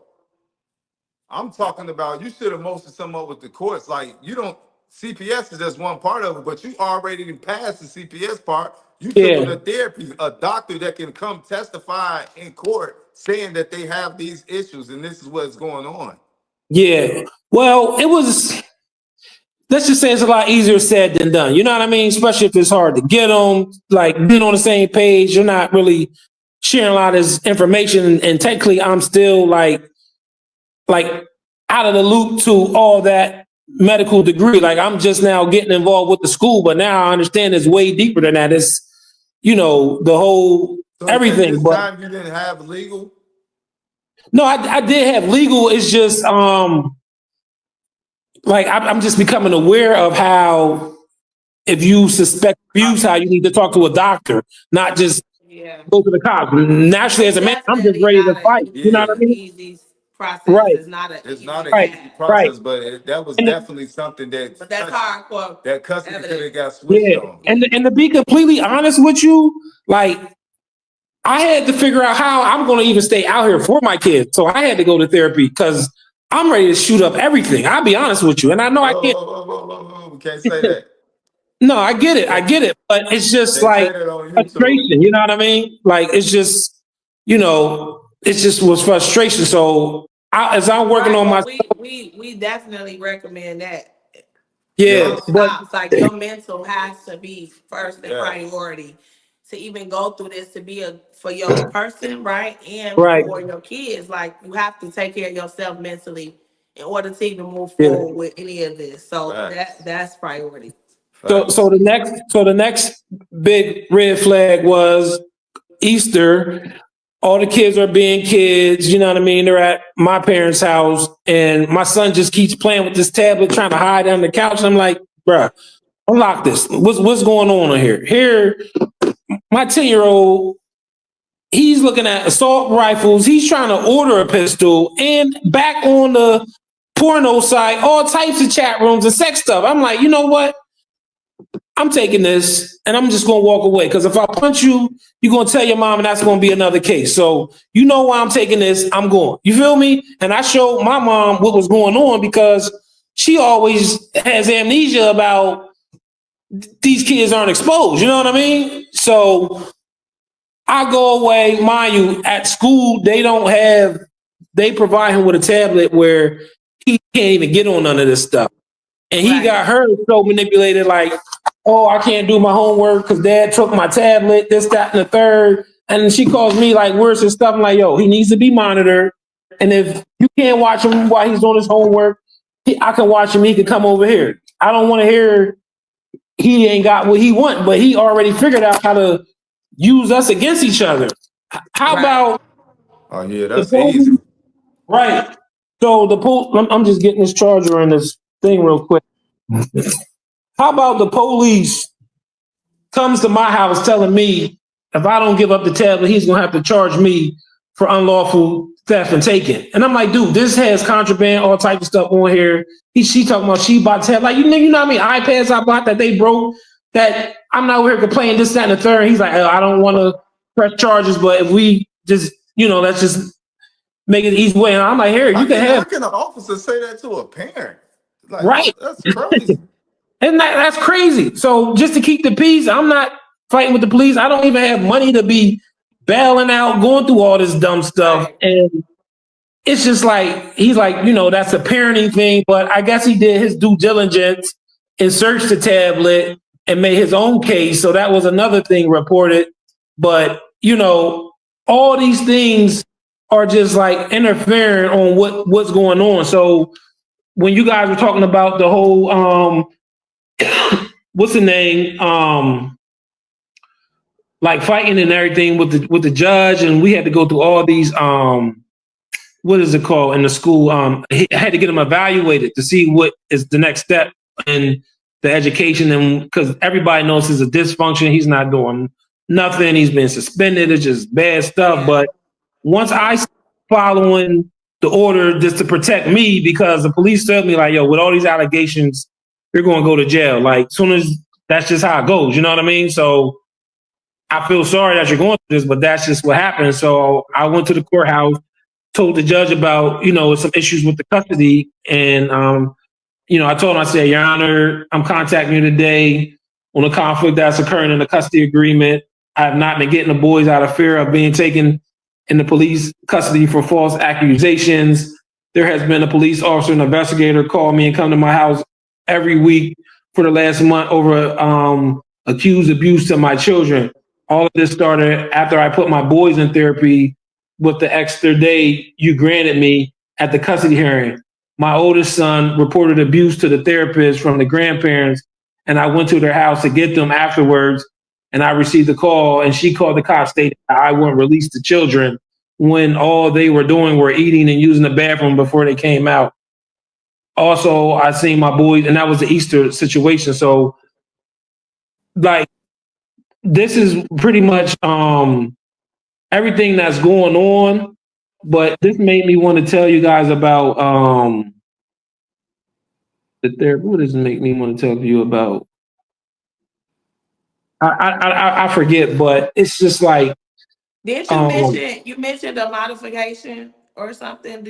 I'm talking about you should have mostly sum up with the courts. Like you don't CPS is just one part of it, but you already passed the CPS part. You took them yeah, to therapy, a doctor that can come testify in court saying that they have these issues and this is what's going on. yeah. Well, it was. Let's just say it's a lot easier said than done. You know what I mean? Especially if it's hard to get them. Like being on the same page, you're not really sharing a lot of this information, and technically, I'm still like out of the loop to all that medical degree. Like I'm just now getting involved with the school, but now I understand it's way deeper than that. It's the whole So at everything. this But time you didn't have legal? no, I did have legal. It's just like I'm just becoming aware of how if you suspect abuse, how you need to talk to a doctor, not just go to the cops. Naturally, as It's a man, I'm just definitely ready to not fight. an You know what I mean? easy process. Right, It's not an It's easy not an right, easy path. right. process, but that was And definitely something that But that's hardcore that custody could have evidence. got switched Yeah, on. and to be completely honest with you, like I had to figure out how I'm going to even stay out here for my kids. So I had to go to therapy because I'm ready to shoot up everything. I'll be honest with you, and I know I Whoa, can't. whoa, whoa, whoa, whoa, whoa. We can't say that. No, I get it, but it's just They say like that on YouTube. frustration. You know what I mean? Like it's just, it just was frustration. So as I'm working Right, on my, but we definitely recommend that. yeah, Yes. Don't but stop. Like your mental has to be first and Yes. priority to even go through this to be for your person, right? And right, for your kids. Like you have to take care of yourself mentally in order to even move yeah. forward with any of this. So Facts. that's priority. So Facts. the next big red flag was Easter. all the kids are being kids, you know what I mean? They're at my parents' house, and my son just keeps playing with this tablet, trying to hide under the couch. And I'm like, bruh, unlock this. What's going on here? Here, my 10-year-old, he's looking at assault rifles. He's trying to order a pistol, and back on the porno site, all types of chat rooms and sex stuff. I'm like, you know what? I'm taking this and I'm just going to walk away. Because if I punch you, you're going to tell your mom and that's going to be another case. So you know why I'm taking this. I'm going. You feel me? And I showed my mom what was going on because she always has amnesia about these kids aren't exposed. You know what I mean? So I go away. Mind you, at school, they provide him with a tablet where he can't even get on none of this stuff. And he got her so manipulated, like, oh, I can't do my homework because dad took my tablet, this, that, and the third. And she calls me like worse and stuff. I'm like, yo, he needs to be monitored. And if you can't watch him while he's doing his homework, I can watch him. He can come over here. I don't want to hear he ain't got what he want, but he already figured out how to use us against each other. How about? Oh yeah, that's easy. Right. So I'm just getting this charger and this thing real quick. How about the police comes to my house telling me if I don't give up the tablet, he's gonna have to charge me for unlawful theft and taking. And I'm like, dude, this has contraband, all types of stuff on here. She talking about she bought tablet. Like, you know how many iPads I bought that they broke that I'm not over here complaining this, that, and the third. He's like, oh, I don't want to press charges, but if we just, let's just make it easy way. And I'm like, here, you can have. How can an officer say that to a parent? Like, right. That's crazy. And that's crazy. So just to keep the peace, I'm not fighting with the police. I don't even have money to be bailing out, going through all this dumb stuff. And it's just like, he's like, that's a parenting thing. But I guess he did his due diligence and searched the tablet and made his own case. So that was another thing reported. But, all these things are just like interfering on what's going on. So when you guys were talking about the whole what's the name? Like fighting and everything with the judge, and we had to go through all these what is it called in the school? I had to get him evaluated to see what is the next step in the education, and because everybody knows it's a dysfunction, he's not doing nothing. He's been suspended. It's just bad stuff. But once I following the order just to protect me, because the police told me like, yo, with all these allegations, you're going to go to jail. Like, soon as that's just how it goes. You know what I mean? So I feel sorry that you're going through this, but that's just what happened. So I went to the courthouse, told the judge about, some issues with the custody. And, I told him, I said, Your Honor, I'm contacting you today on a conflict that's occurring in the custody agreement. I have not been getting the boys out of fear of being taken in the police custody for false accusations. There has been a police officer and investigator call me and come to my house every week for the last month over accused abuse to my children. All of this started after I put my boys in therapy with the extra day you granted me at the custody hearing. My oldest son reported abuse to the therapist from the grandparents, and I went to their house to get them afterwards. And I received a call, and she called the cops, stating that I wouldn't release the children when all they were doing were eating and using the bathroom before they came out. Also, I seen my boys, and that was the Easter situation. So, like, this is pretty much everything that's going on. But this made me want to tell you guys about what does it make me want to tell you about? I forget, but it's just like. Did you mentioned a modification or something?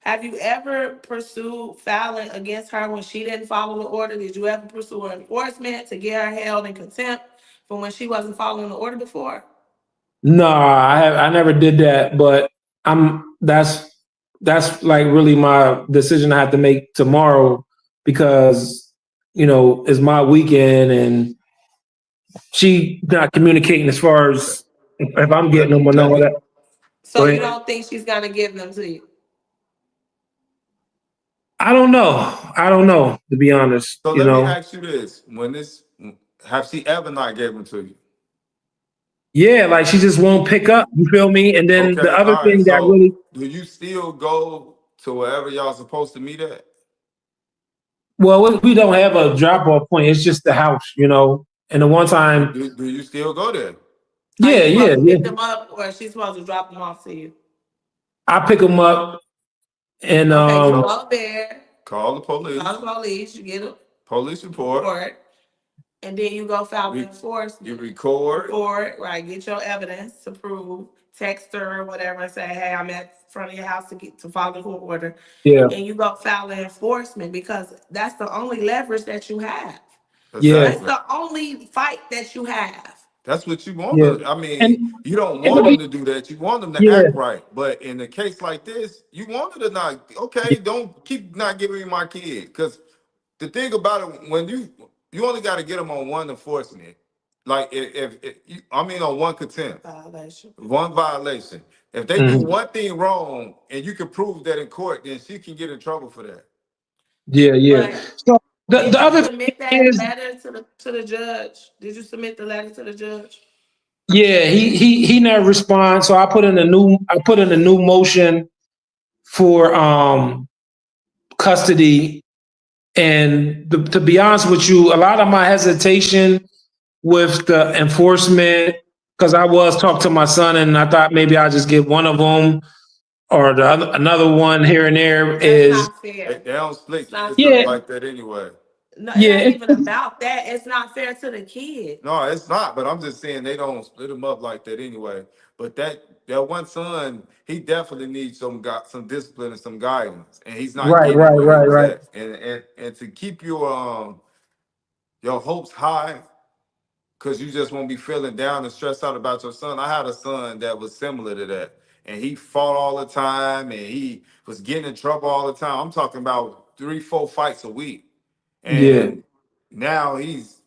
Have you ever pursued filing against her when she didn't follow the order? Did you ever pursue enforcement to get her held in contempt for when she wasn't following the order before? No, I never did that, but that's like really my decision I have to make tomorrow, because it's my weekend and she not communicating as far as if I'm getting them or no that. So you don't think she's gonna give them to you? I don't know, to be honest. So let me ask you this: have she ever not gave them to you? Yeah, like she just won't pick up. You feel me? And then the Okay, other all right. thing that So really, do you still go to wherever y'all supposed to meet at? well, we don't have a drop off point. It's just the house, you know. And the one But time, do you still go there? Are you yeah, yeah, supposed to yeah. pick them up or is she supposed to drop them off to you? I pick them up, and Okay, you So go there, call the call police, the police, you get a police report, report, and then you go file an you enforcement record. report, right? Get your evidence to prove, text her or whatever, and say, hey, I'm at front of your house to get to follow the court order. yeah, And you go file an enforcement because that's the only leverage that you have. yeah, That's Exactly. the only fight that you have. That's what you want yeah. to. I mean, And you don't and to want them be, to do that. You want them to yeah, act right. But in a case like this, you want them to not. Okay, don't keep not giving me my kid. Because the thing about it, when you only got to get them on one enforcement. Like if you, I mean on one contempt, Violation. one violation. If they do mhm, one thing wrong and you can prove that in court, then she can get in trouble for that. yeah, yeah. But So the did you other thing submit that is, letter to the judge? Did you submit the letter to the judge? yeah, he never responds. So I put in a new motion for custody. And to be honest with you, a lot of my hesitation with the enforcement, because I was talking to my son and I thought maybe I'll just get one of them or another one here and there That's is, not They fair. don't It's split not kids up yeah, fair. like that anyway. No, it yeah, ain't even about that. It's not fair to the kid. No, it's not. But I'm just saying they don't split them up like that anyway. But that one son, he definitely needs some discipline and some guidance, and he's not right, getting right, where he right, was right. at. And to keep your hopes high, because you just won't be feeling down and stressed out about your son. I had a son that was similar to that, and he fought all the time, and he was getting in trouble all the time. I'm talking about 3, 4 fights a week, Yeah. and now he's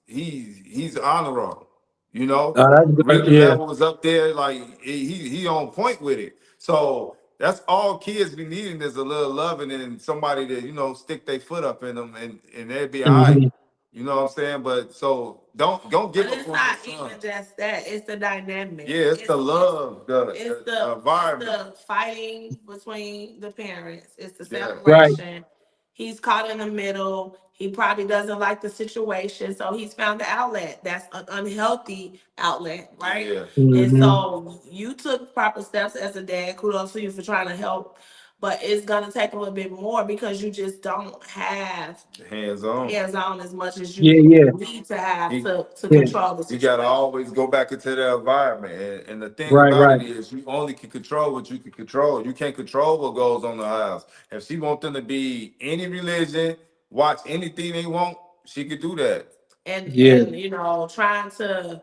honor roll. You know, That's good. reading Yeah. level is up there. Like he on point with it. So that's all kids be needing is a little loving and somebody to stick their foot up in them and they'll be all right. Mhm. You know what I'm saying? But so don't But give up it's on your not son. even just that. It's the dynamic. Yeah, it's the love, It's the it's environment. the fighting between the parents. It's the Yeah, Right. separation. He's caught in the middle. He probably doesn't like the situation, so he's found the outlet. That's an unhealthy outlet, right? yeah, And Hmm. so you took proper steps as a dad. Kudos to you for trying to help, but it's gonna take a little bit more because you just don't have hands on. hands on as much as Yeah, you yeah, need to have He, to yeah. control the you gotta situation. always go back into the environment. And the thing Right, about right. it is you only can control what you can control. You can't control what goes on in the house. If she wants them to be any religion, watch anything they want, she could do that. Yeah, And you know, trying to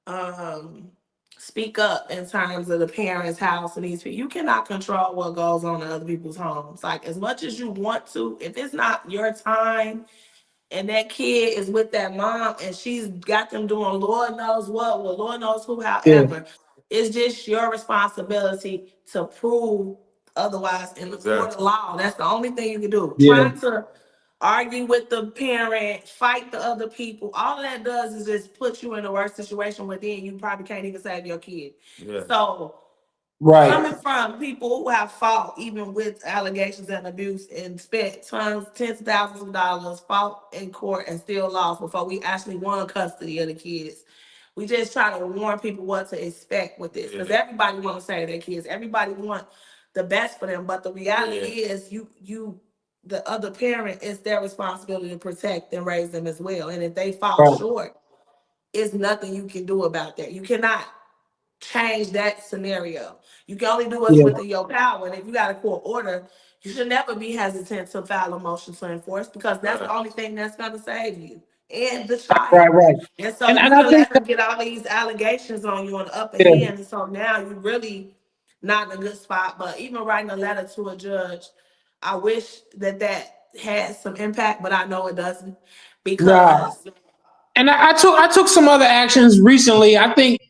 um speak up in terms of the parents' house and these people. You cannot control what goes on in other people's homes. Like as much as you want to, if it's not your time and that kid is with that mom and she's got them doing Lord knows what, well, Lord knows who, yeah, however, it's just your responsibility to prove otherwise in the court of Exactly. law. That's the only thing you can do. yeah, Trying to argue with the parent, fight the other people, all that does is just put you in a worse situation where then you probably can't even save your kid. Yeah. So right. coming from people who have fought even with allegations and abuse and spent tons, tens of thousands of dollars, fought in court and still lost before we actually won custody of the kids. We just try to warn people what to expect with this because Yeah. everybody want to save their kids. Everybody want the best for them, but the reality Yeah. is the other parent, it's their responsibility to protect and raise them as well. And if they fall Right. short, it's nothing you can do about that. You cannot change that scenario. You can only do what's Yeah. within your power. And if you got a court order, you should never be hesitant to file a motion to enforce because that's the Right. only thing that's going to save you and the Right, child. right. And so you And I can think let them get all these allegations on you on the upper yeah, hand. And so now you really not in a good spot. But even writing a letter to a judge, I wish that had some impact, but I know it doesn't nah. because And I took some other actions recently. I think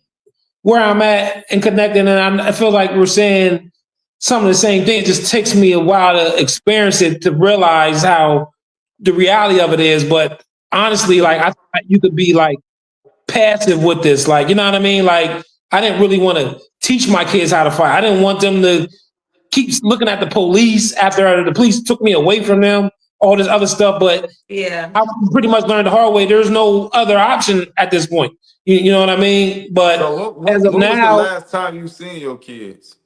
where I'm at and connecting, and I feel like we're saying some of the same things. It just takes me a while to experience it to realize how the reality of it is. But honestly, like I thought you could be like passive with this, like you know what I mean, like I didn't really want to teach my kids how to fight. I didn't want them to keep looking at the police after the police took me away from them, all this other stuff. But Yeah. I pretty much learned the hard way. There's no other option at this point. You know what I mean? But So as of when was the now, last time you seen your kids?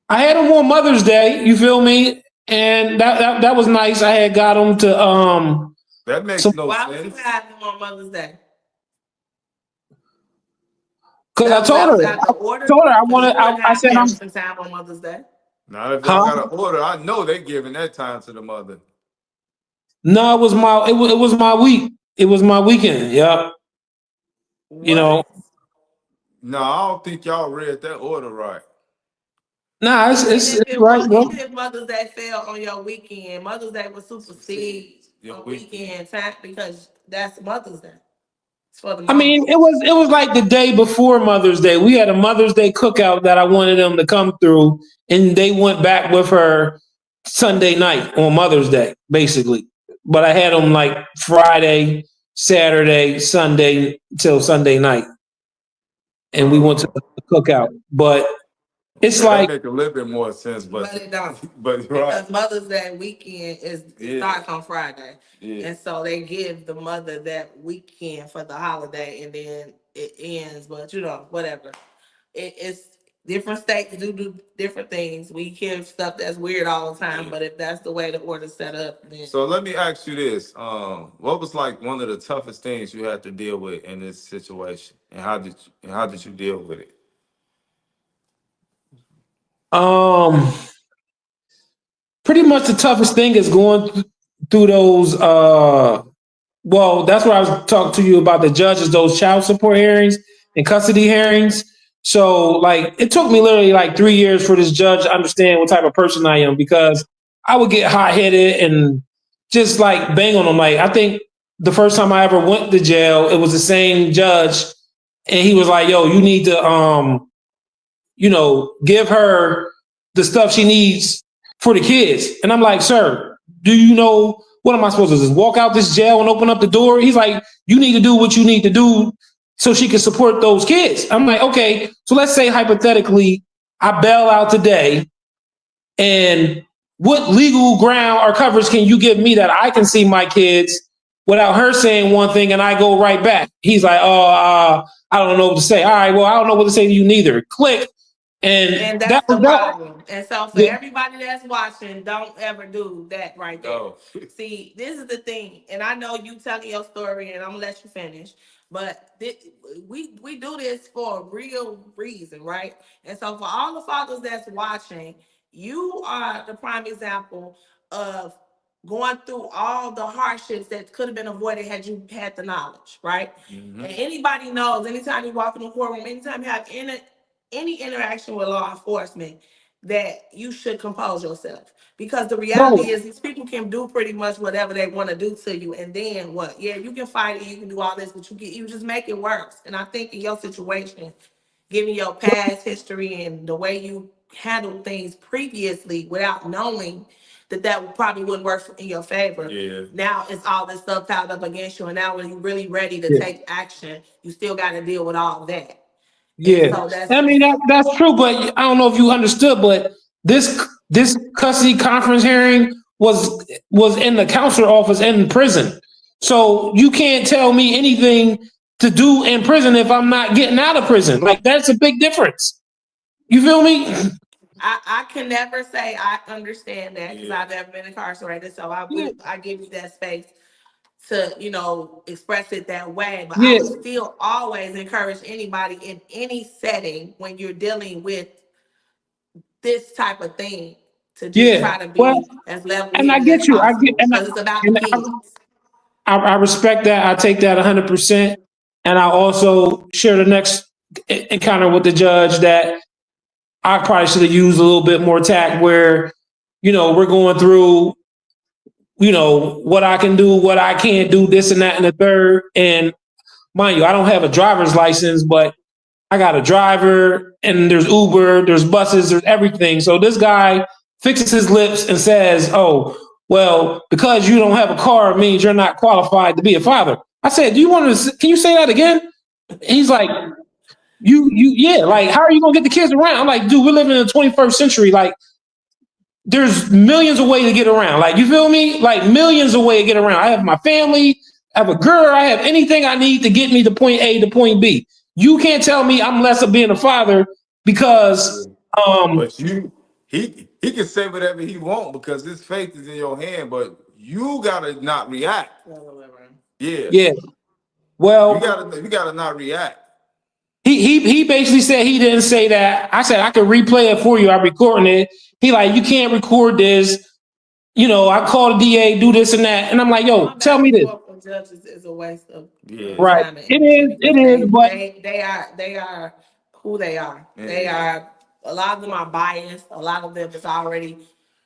I had them on Mother's Day. You feel me? And that was nice. I had got them to That makes some no Why would you sense. have them on Mother's Day? because That was out the order told her I because you wanted. wouldn't I have said I'm parenting time on Mother's Day. Now, if y'all huh? got an order, I know they giving that time to the mother. No, it was my week. It was my weekend. Yeah, you know. What? No, I don't think y'all read that order right. Nah, it's right, bro. Even if Mother's Day fell on your weekend, Mother's Day would supersede Your a weekend. weekend time because that's Mother's Day. It's for the I mom. mean, it was like the day before Mother's Day. We had a Mother's Day cookout that I wanted them to come through, and they went back with her Sunday night on Mother's Day, basically. But I had them like Friday, Saturday, Sunday till Sunday night, and we went to Oh, the cookout. But it's okay, that like, make a little bit more sense, But it don't. but you're right. Because Mother's Day weekend Yeah, starts on Friday. yeah. And so they give the mother that weekend for the holiday and then it ends. But whatever. It's different states do different things. We hear stuff that's weird all the time, but if that's the way the order's set up, then So let me ask you this: what was like one of the toughest things you had to deal with in this situation, and how did you deal with it? um, pretty much the toughest thing is going through those. Well, that's what I was talking to you about the judges, those child support hearings and custody hearings. So, like, it took me literally like 3 years for this judge to understand what type of person I am because I would get hot headed and just like bang on them. Like, I think the first time I ever went to jail, it was the same judge, and he was like, "Yo, you need to give her the stuff she needs for the kids." And I'm like, "Sir, do you know what am I supposed to do? Just walk out this jail and open up the door?" He's like, "You need to do what you need to do so she can support those kids." I'm like, "Okay, so let's say hypothetically I bail out today, and what legal ground or coverage can you give me that I can see my kids without her saying one thing and I go right back?" He's like, "Oh, I don't know what to say." All right, well, I don't know what to say to you neither. Click. And and that that's the was that. problem. And so for Yeah. everybody that's watching, don't ever do that right there. No. See, this is the thing, and I know you telling your story, and I'm gonna let you finish. But we do this for a real reason, right? And so for all the fathers that's watching, you are the prime example of going through all the hardships that could have been avoided had you had the knowledge, right? Hmm. And anybody knows, anytime you walk in the courtroom, anytime you have any interaction with law enforcement, that you should compose yourself. Because the reality Bro, is these people can do pretty much whatever they want to do to you. And then what? Yeah, you can fight it, you can do all this, but you just make it worse. And I think in your situation, given your past history and the way you handled things previously without knowing that probably wouldn't work in your favor. Yeah. Now it's all this stuff piled up against you, and now when you're really ready to yeah, take action, you still got to deal with all that. And yeah. so that's I mean just that's true, but I don't know if you understood, but this custody conference hearing was in the counselor office in prison. So you can't tell me anything to do in prison if I'm not getting out of prison. Like that's a big difference. You feel me? I can never say I understand that because Yeah. I've never been incarcerated. So Yeah, I give you that space to, express it that way. But I yeah, would still always encourage anybody in any setting when you're dealing with this type of thing to just yeah. try to Well, be as level and I headed as get you. I get possible because it's about the and kids. I respect that. I take that 100%. And I also share the next encounter with the judge that I probably should have used a little bit more tact where, we're going through, what I can do, what I can't do, this and that and the third. And mind you, I don't have a driver's license, but I got a driver and there's Uber, there's buses, there's everything. So this guy fixes his lips and says, "Oh, well, because you don't have a car means you're not qualified to be a father." I said, "Do you want to, can you say that again?" He's like, Yeah, like how are you gonna get the kids around? I'm like, dude, we're living in the 21st century. Like, there's millions of ways to get around. Like, you feel me? Like millions of ways to get around. I have my family, I have a girl, I have anything I need to get me to point A to point B. You can't tell me I'm less of being a father because But he can say whatever he want because his faith is in your hand, but you gotta not react. Yeah. yeah. Well, You gotta not react. he basically said he didn't say that. I said I could replay it for you. I'm recording it. He like, you can't record this. You know, I called the DA, do this and that, and I'm like, yo, tell me this. Judges is a waste of Right? time and It energy is. because It is. But they are who they are. Yeah. They are, a lot of them are biased. A lot of them is already,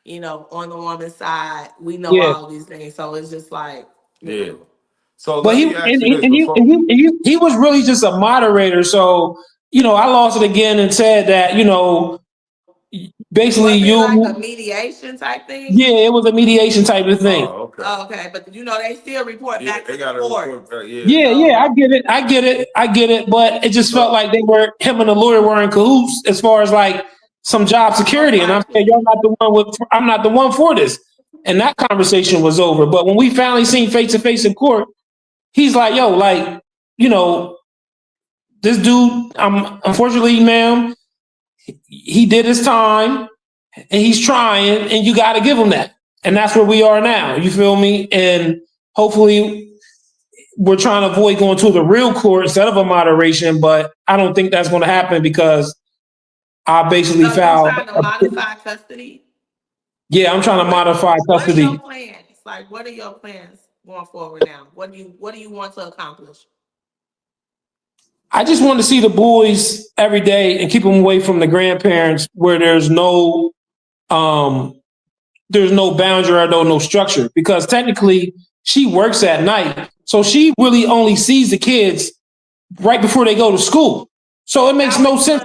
on the woman's side. We know yeah. all these things, so it's just like Yeah. So But let me ask you this before. he was really just a moderator. So I lost it again and said that basically was it like a you. mediation type thing? Yeah, it was a mediation type of thing. Oh, okay. Oh, okay, but they still report Yeah, back they to got the to court. report back. Yeah. Yeah, So- yeah, I get it. But it just felt So- like him and the lawyer were in cahoots as far as like some job security. And I'm saying, I'm not the one for this. And that conversation was over. But when we finally seen face to face in court, he's like, yo, like, this dude, unfortunately, ma'am, he did his time and he's trying, and you got to give him that. And that's where we are now. You feel me? And hopefully, we're trying to avoid going to the real court instead of a moderation, but I don't think that's going to happen because I basically So filed. you're trying to modify custody? Yeah, I'm trying to modify What's custody. your plans? Like, what are your plans going forward now? What do you want to accomplish? I just want to see the boys every day and keep them away from the grandparents where there's no boundary or no structure, because technically she works at night. So she really only sees the kids right before they go to school. So it makes no sense.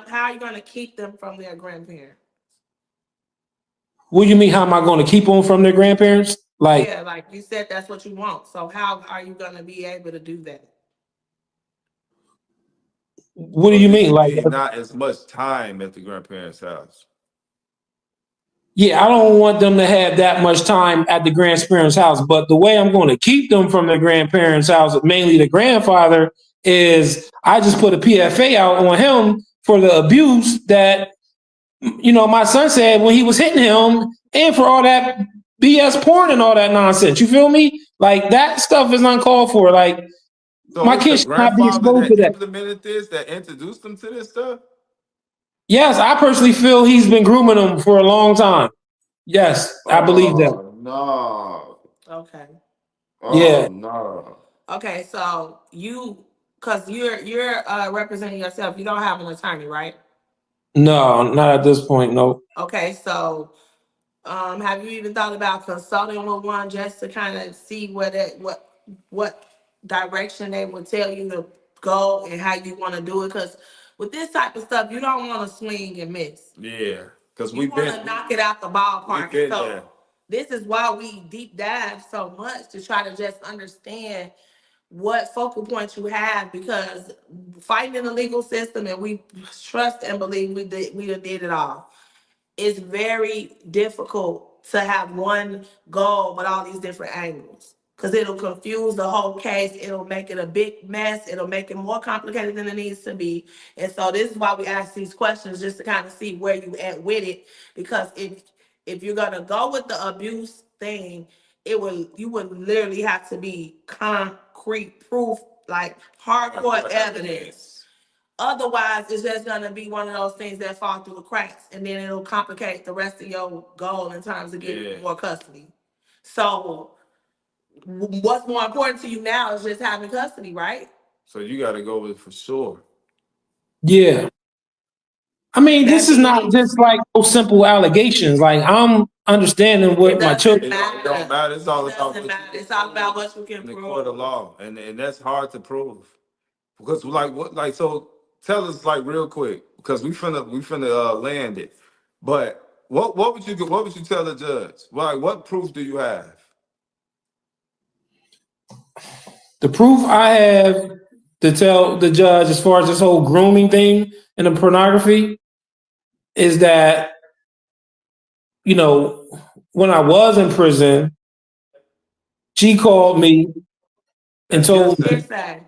How are you going to keep them from their grandparents? What do you mean? How am I going to keep them from their grandparents? Like, yeah, like you said, that's what you want. So how are you going to be able to do that? what do you mean? Like, not as much time at the grandparents' house. Yeah, I don't want them to have that much time at the grandparents' house. But the way I'm going to keep them from the grandparents' house, mainly the grandfather, is I just put a PFA out on him for the abuse that, my son said when he was hitting him, and for all that BS porn and all that nonsense. You feel me? Like, that stuff is uncalled for. Like, So my kids should not be exposed to that. Implemented this, that introduced them to this stuff? Yes, I personally feel he's been grooming them for a long time. Yes, I believe that. No. Okay. Yeah. No. Okay, so because you're representing yourself, you don't have an attorney, right? No, not at this point. No. Okay, so have you even thought about consulting with one just to kind of see what direction they would tell you to go and how you want to do it? Because with this type of stuff, you don't want to swing and miss. Yeah, because we want to knock it out the ballpark. So this is why we deep dive so much to try to just understand what focal points you have, because fighting in the legal system, and we trust and believe we did it all. It's very difficult to have one goal with all these different angles, because it'll confuse the whole case. It'll make it a big mess. It'll make it more complicated than it needs to be. And so this is why we ask these questions, just to kind of see where you at with it. Because if you're gonna go with the abuse thing, you would literally have to be concrete proof, like hardcore evidence. Otherwise, it's just gonna be one of those things that fall through the cracks, and then it'll complicate the rest of your goal in terms of getting more custody. So, what's more important to you now is just having custody, right? So you got to go with it for sure. Yeah. I mean, this is not just like those simple allegations. Like, I'm understanding what my children. It don't matter. It's all about what you can in the prove. court of law, and that's hard to prove. Because so tell us like real quick, because we finna land it. But what would you tell the judge? Like, what proof do you have? The proof I have to tell the judge as far as this whole grooming thing and the pornography is that, you know, when I was in prison, she called me and That's told me, hearsay. Hearsay.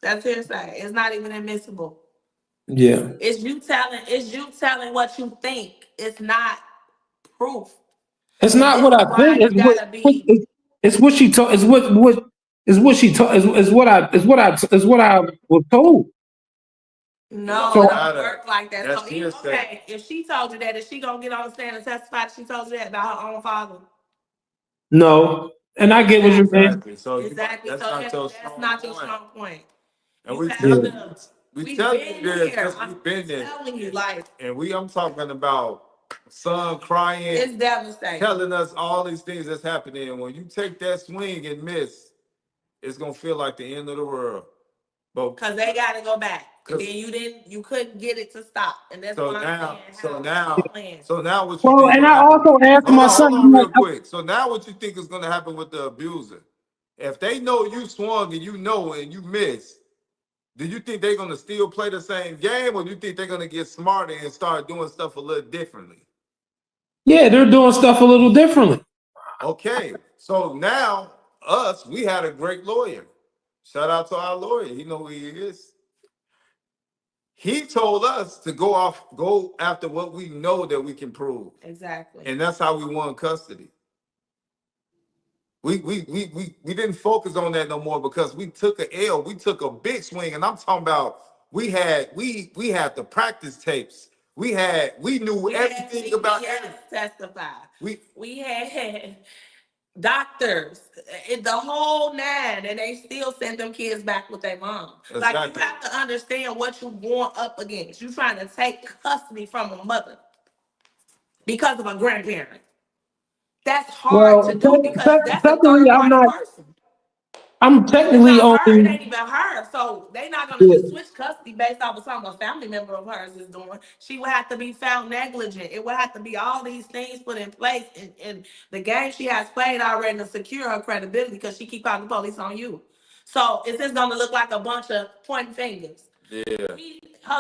That's hearsay. It's not even admissible. yeah, It's you telling what you think. It's not proof. it's And not this what is I why think. you gotta be It's what she told. It's what she told. Is what I was told. no, So it Don't don't matter. work like that. That's So even hearsay. okay, if she told you that, is she gonna get on the stand and testify that she told you that about her own father? no, and I get what you're Exactly. saying. Exactly. So Exactly. that's So not your that's strong not your point. strong point. And You we have Yeah, tell you, to. we We've tell you been this here. because I'm we've been there. telling you, like And I'm talking about son crying, it's devastating. telling us all these things that's happening. And when you take that swing and miss, it's gonna feel like the end of the world. But Cause they gotta go back. And 'cause- then you couldn't get it to stop. And that's so what I'm now, saying. so How now, plan. so now what you well, think and gonna I happen? also asked my son, Hold on, I'm real like, quick. So now what you think is gonna happen with the abuser? If they know you swung and you know and you miss, do you think they're gonna still play the same game, or do you think they're gonna get smarter and start doing stuff a little differently? yeah, they're doing stuff a little differently. Okay, so now we had a great lawyer. Shout out to our lawyer. He know who he is. He told us to go after what we know that we can prove, Exactly. and that's how we won custody. We didn't focus on that no more because we took a L. We took a big swing, and I'm talking about we had the practice tapes. We knew We had everything about CPS everything. testify. We We had doctors, the whole nine, and they still sent them kids back with their mom. Like you exactly. have to understand what you're going up against. You're trying to take custody from a mother because of a grandparent. That's hard to Well, do because that's a technically, third party person. I'm It's technically not her. It only. ain't even her. So they not gonna Yeah, just switch custody based off of something a family member of hers is doing. She would have to be found negligent. It would have to be all these things put in place. And the game she has played already to secure her credibility because she keep calling the police on you. So it's just gonna look like a bunch of pointing fingers. Yeah.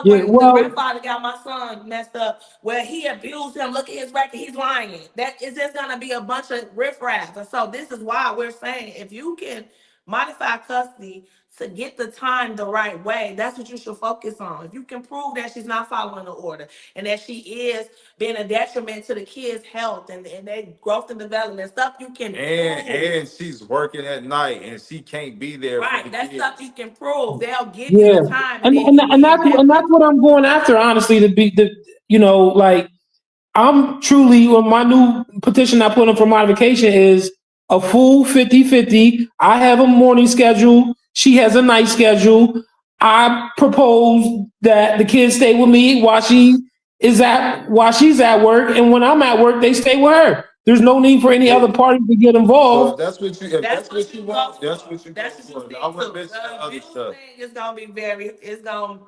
yeah. The Well, grandfather got my son messed up. Where he abused him. Look at his record. He's lying. That is just gonna be a bunch of riffraff. And so this is why we're saying if you can modify custody to get the time the right way, that's what you should focus on. If you can prove that she's not following the order and that she is being a detriment to the kids' health and their growth and development, stuff you can And prove. and she's working at night and she can't be there for Right, the that's kids. stuff you can prove. They'll give you yeah, the time and then you and being that's negligent. what I'm going after. Honestly, to be the, you know, like I'm truly, well, my new petition I put in for modification is a full 50-50. I have a morning schedule. She has a night schedule. I propose that the kids stay with me while she's at work, and when I'm at work, they stay with her. There's no need for any other party to get So if involved. that's what you want, that's what you That's want what for. you I stick wouldn't to. mention that The other abuse stuff. thing is gonna be it's gonna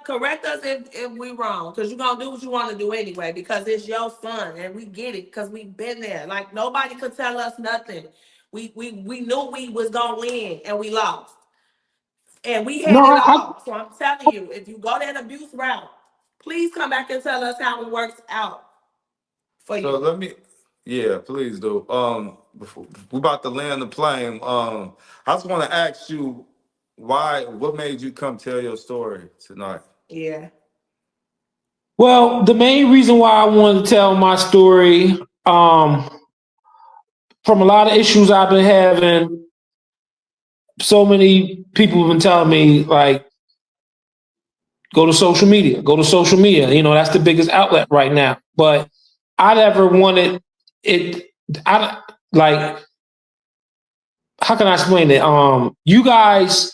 correct us if we wrong, because you're gonna do what you want to do anyway, because it's your son and we get it because we've been there. Like nobody could tell us nothing. We knew we was gonna win and we lost. And we No, had it all. So I'm telling you, if you go that abuse route, please come back and tell us how it works out for So you. let me, yeah, please do. Before, we about to land the plane. I just want to ask you what made you come tell your story tonight? Yeah. well, the main reason why I wanted to tell my story, from a lot of issues I've been having, so many people have been telling me, like, go to social media, go to social media. You know, that's the biggest outlet right now. But I never wanted it. I like, how can I explain it? You guys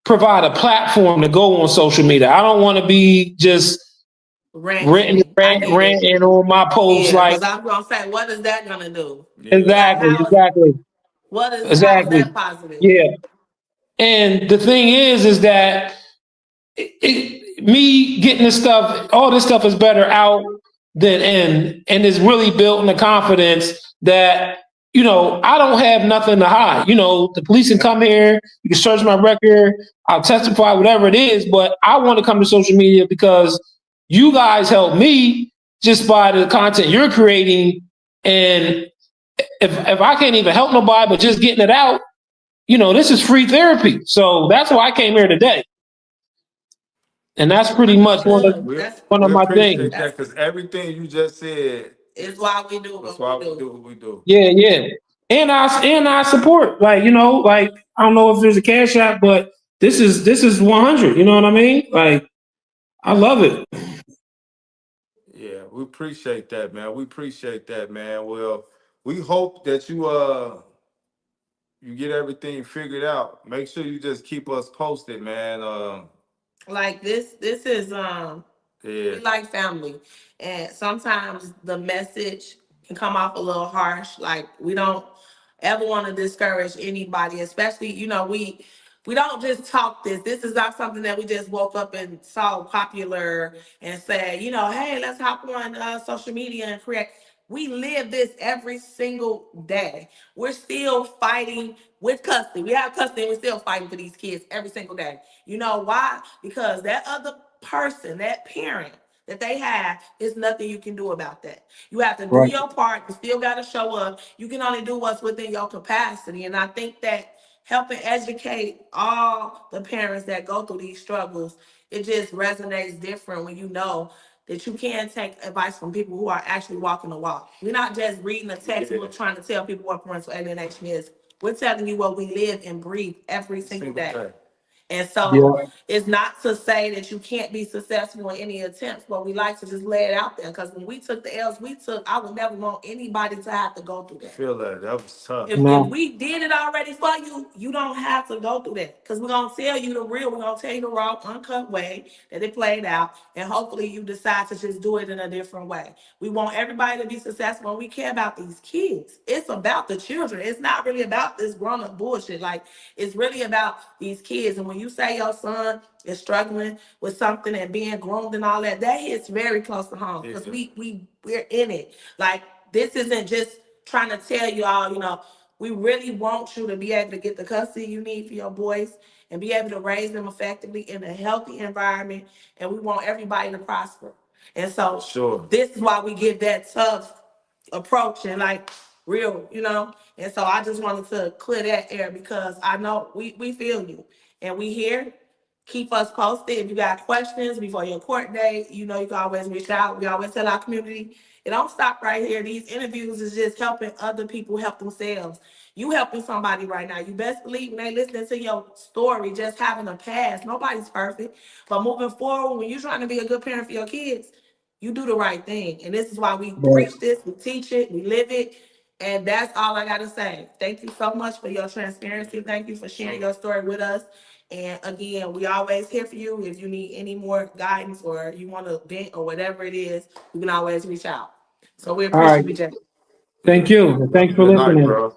provide a platform to go on social media. I don't want to be just Ranting. I get it. ranting on my posts. Yeah, Like, because I'm gonna say, what is that gonna do? Yeah. exactly, How is exactly, how is exactly. that positive? Yeah. And the thing is that me getting this stuff, all this stuff is better out than in, and it's really built in the confidence that you know, I don't have nothing to hide. You know, the police can come here, you can search my record, I'll testify, whatever it is, but I want to come to social media because you guys help me just by the content you're creating. And if I can't even help nobody, but just getting it out, you know, this is free therapy. So that's why I came here today. And that's pretty much one of We my things. appreciate that because everything you just said is why we do that's what why we we do do. what we do. Yeah, yeah. And I support, like, you know, like, I don't know if there's a cash app, but this is 100. You know what I mean? Like, I love it. Yeah, we appreciate that, man. We appreciate that, man. Well, we hope that you get everything figured out. Make sure you just keep us posted, man. Like this is Yeah, we like family, and sometimes the message can come off a little harsh. Like we don't ever want to discourage anybody, especially we don't just talk this. This is not something that we just woke up and saw popular and said, hey, let's hop on social media and create. We live this every single day. We're still fighting with custody. We have custody and we're still fighting for these kids every single day. You know why? Because that other person, that parent that they have, is nothing you can do about that. You have to do Right. your part. You still got to show up. You can only do what's within your capacity. And I think that helping educate all the parents that go through these struggles, it just resonates different when you know that you can take advice from people who are actually walking the walk. We're not just reading a textbook trying to tell people what parental alienation is. We're telling you what we live and breathe every single day. And so Yeah. it's not to say that you can't be successful in any attempts, but we like to just lay it out there. Because when we took the L's we took, I would never want anybody to have to go through I that. feel that was tough. If we did it already for you, you don't have to go through that. Because we're going to tell you the real, we're going to tell you the raw, uncut way that it played out. And hopefully you decide to just do it in a different way. We want everybody to be successful, and we care about these kids. It's about the children. It's not really about this grown-up bullshit. Like, it's really about these kids. And when you say your son is struggling with something and being groomed and all that, that hits very close to home. Because we're in it. Like, this isn't just trying to tell you all, we really want you to be able to get the custody you need for your boys and be able to raise them effectively in a healthy environment. And we want everybody to prosper. And so this is why we give that tough approach and like real, And so I just wanted to clear that air because I know we feel you and we here. Keep us posted. If you got questions before your court date, you can always reach out. We always tell our community, it don't stop right here. These interviews is just helping other people help themselves. You helping somebody right now. You best believe when they listening to your story, just having a past. Nobody's perfect. But moving forward, when you're trying to be a good parent for your kids, you do the right thing. And this is why we preach this, we teach it, we live it. And that's all I got to say. Thank you so much for your transparency. Thank you for sharing your story with us. And again, we always here for you. If you need any more guidance or you want to vent or whatever it is, you can always reach out. So we appreciate you, Jay. Thank you. Thanks for Good night, listening. bro.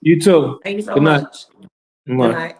You too. Thank you so Good night. much. Good Good night. night.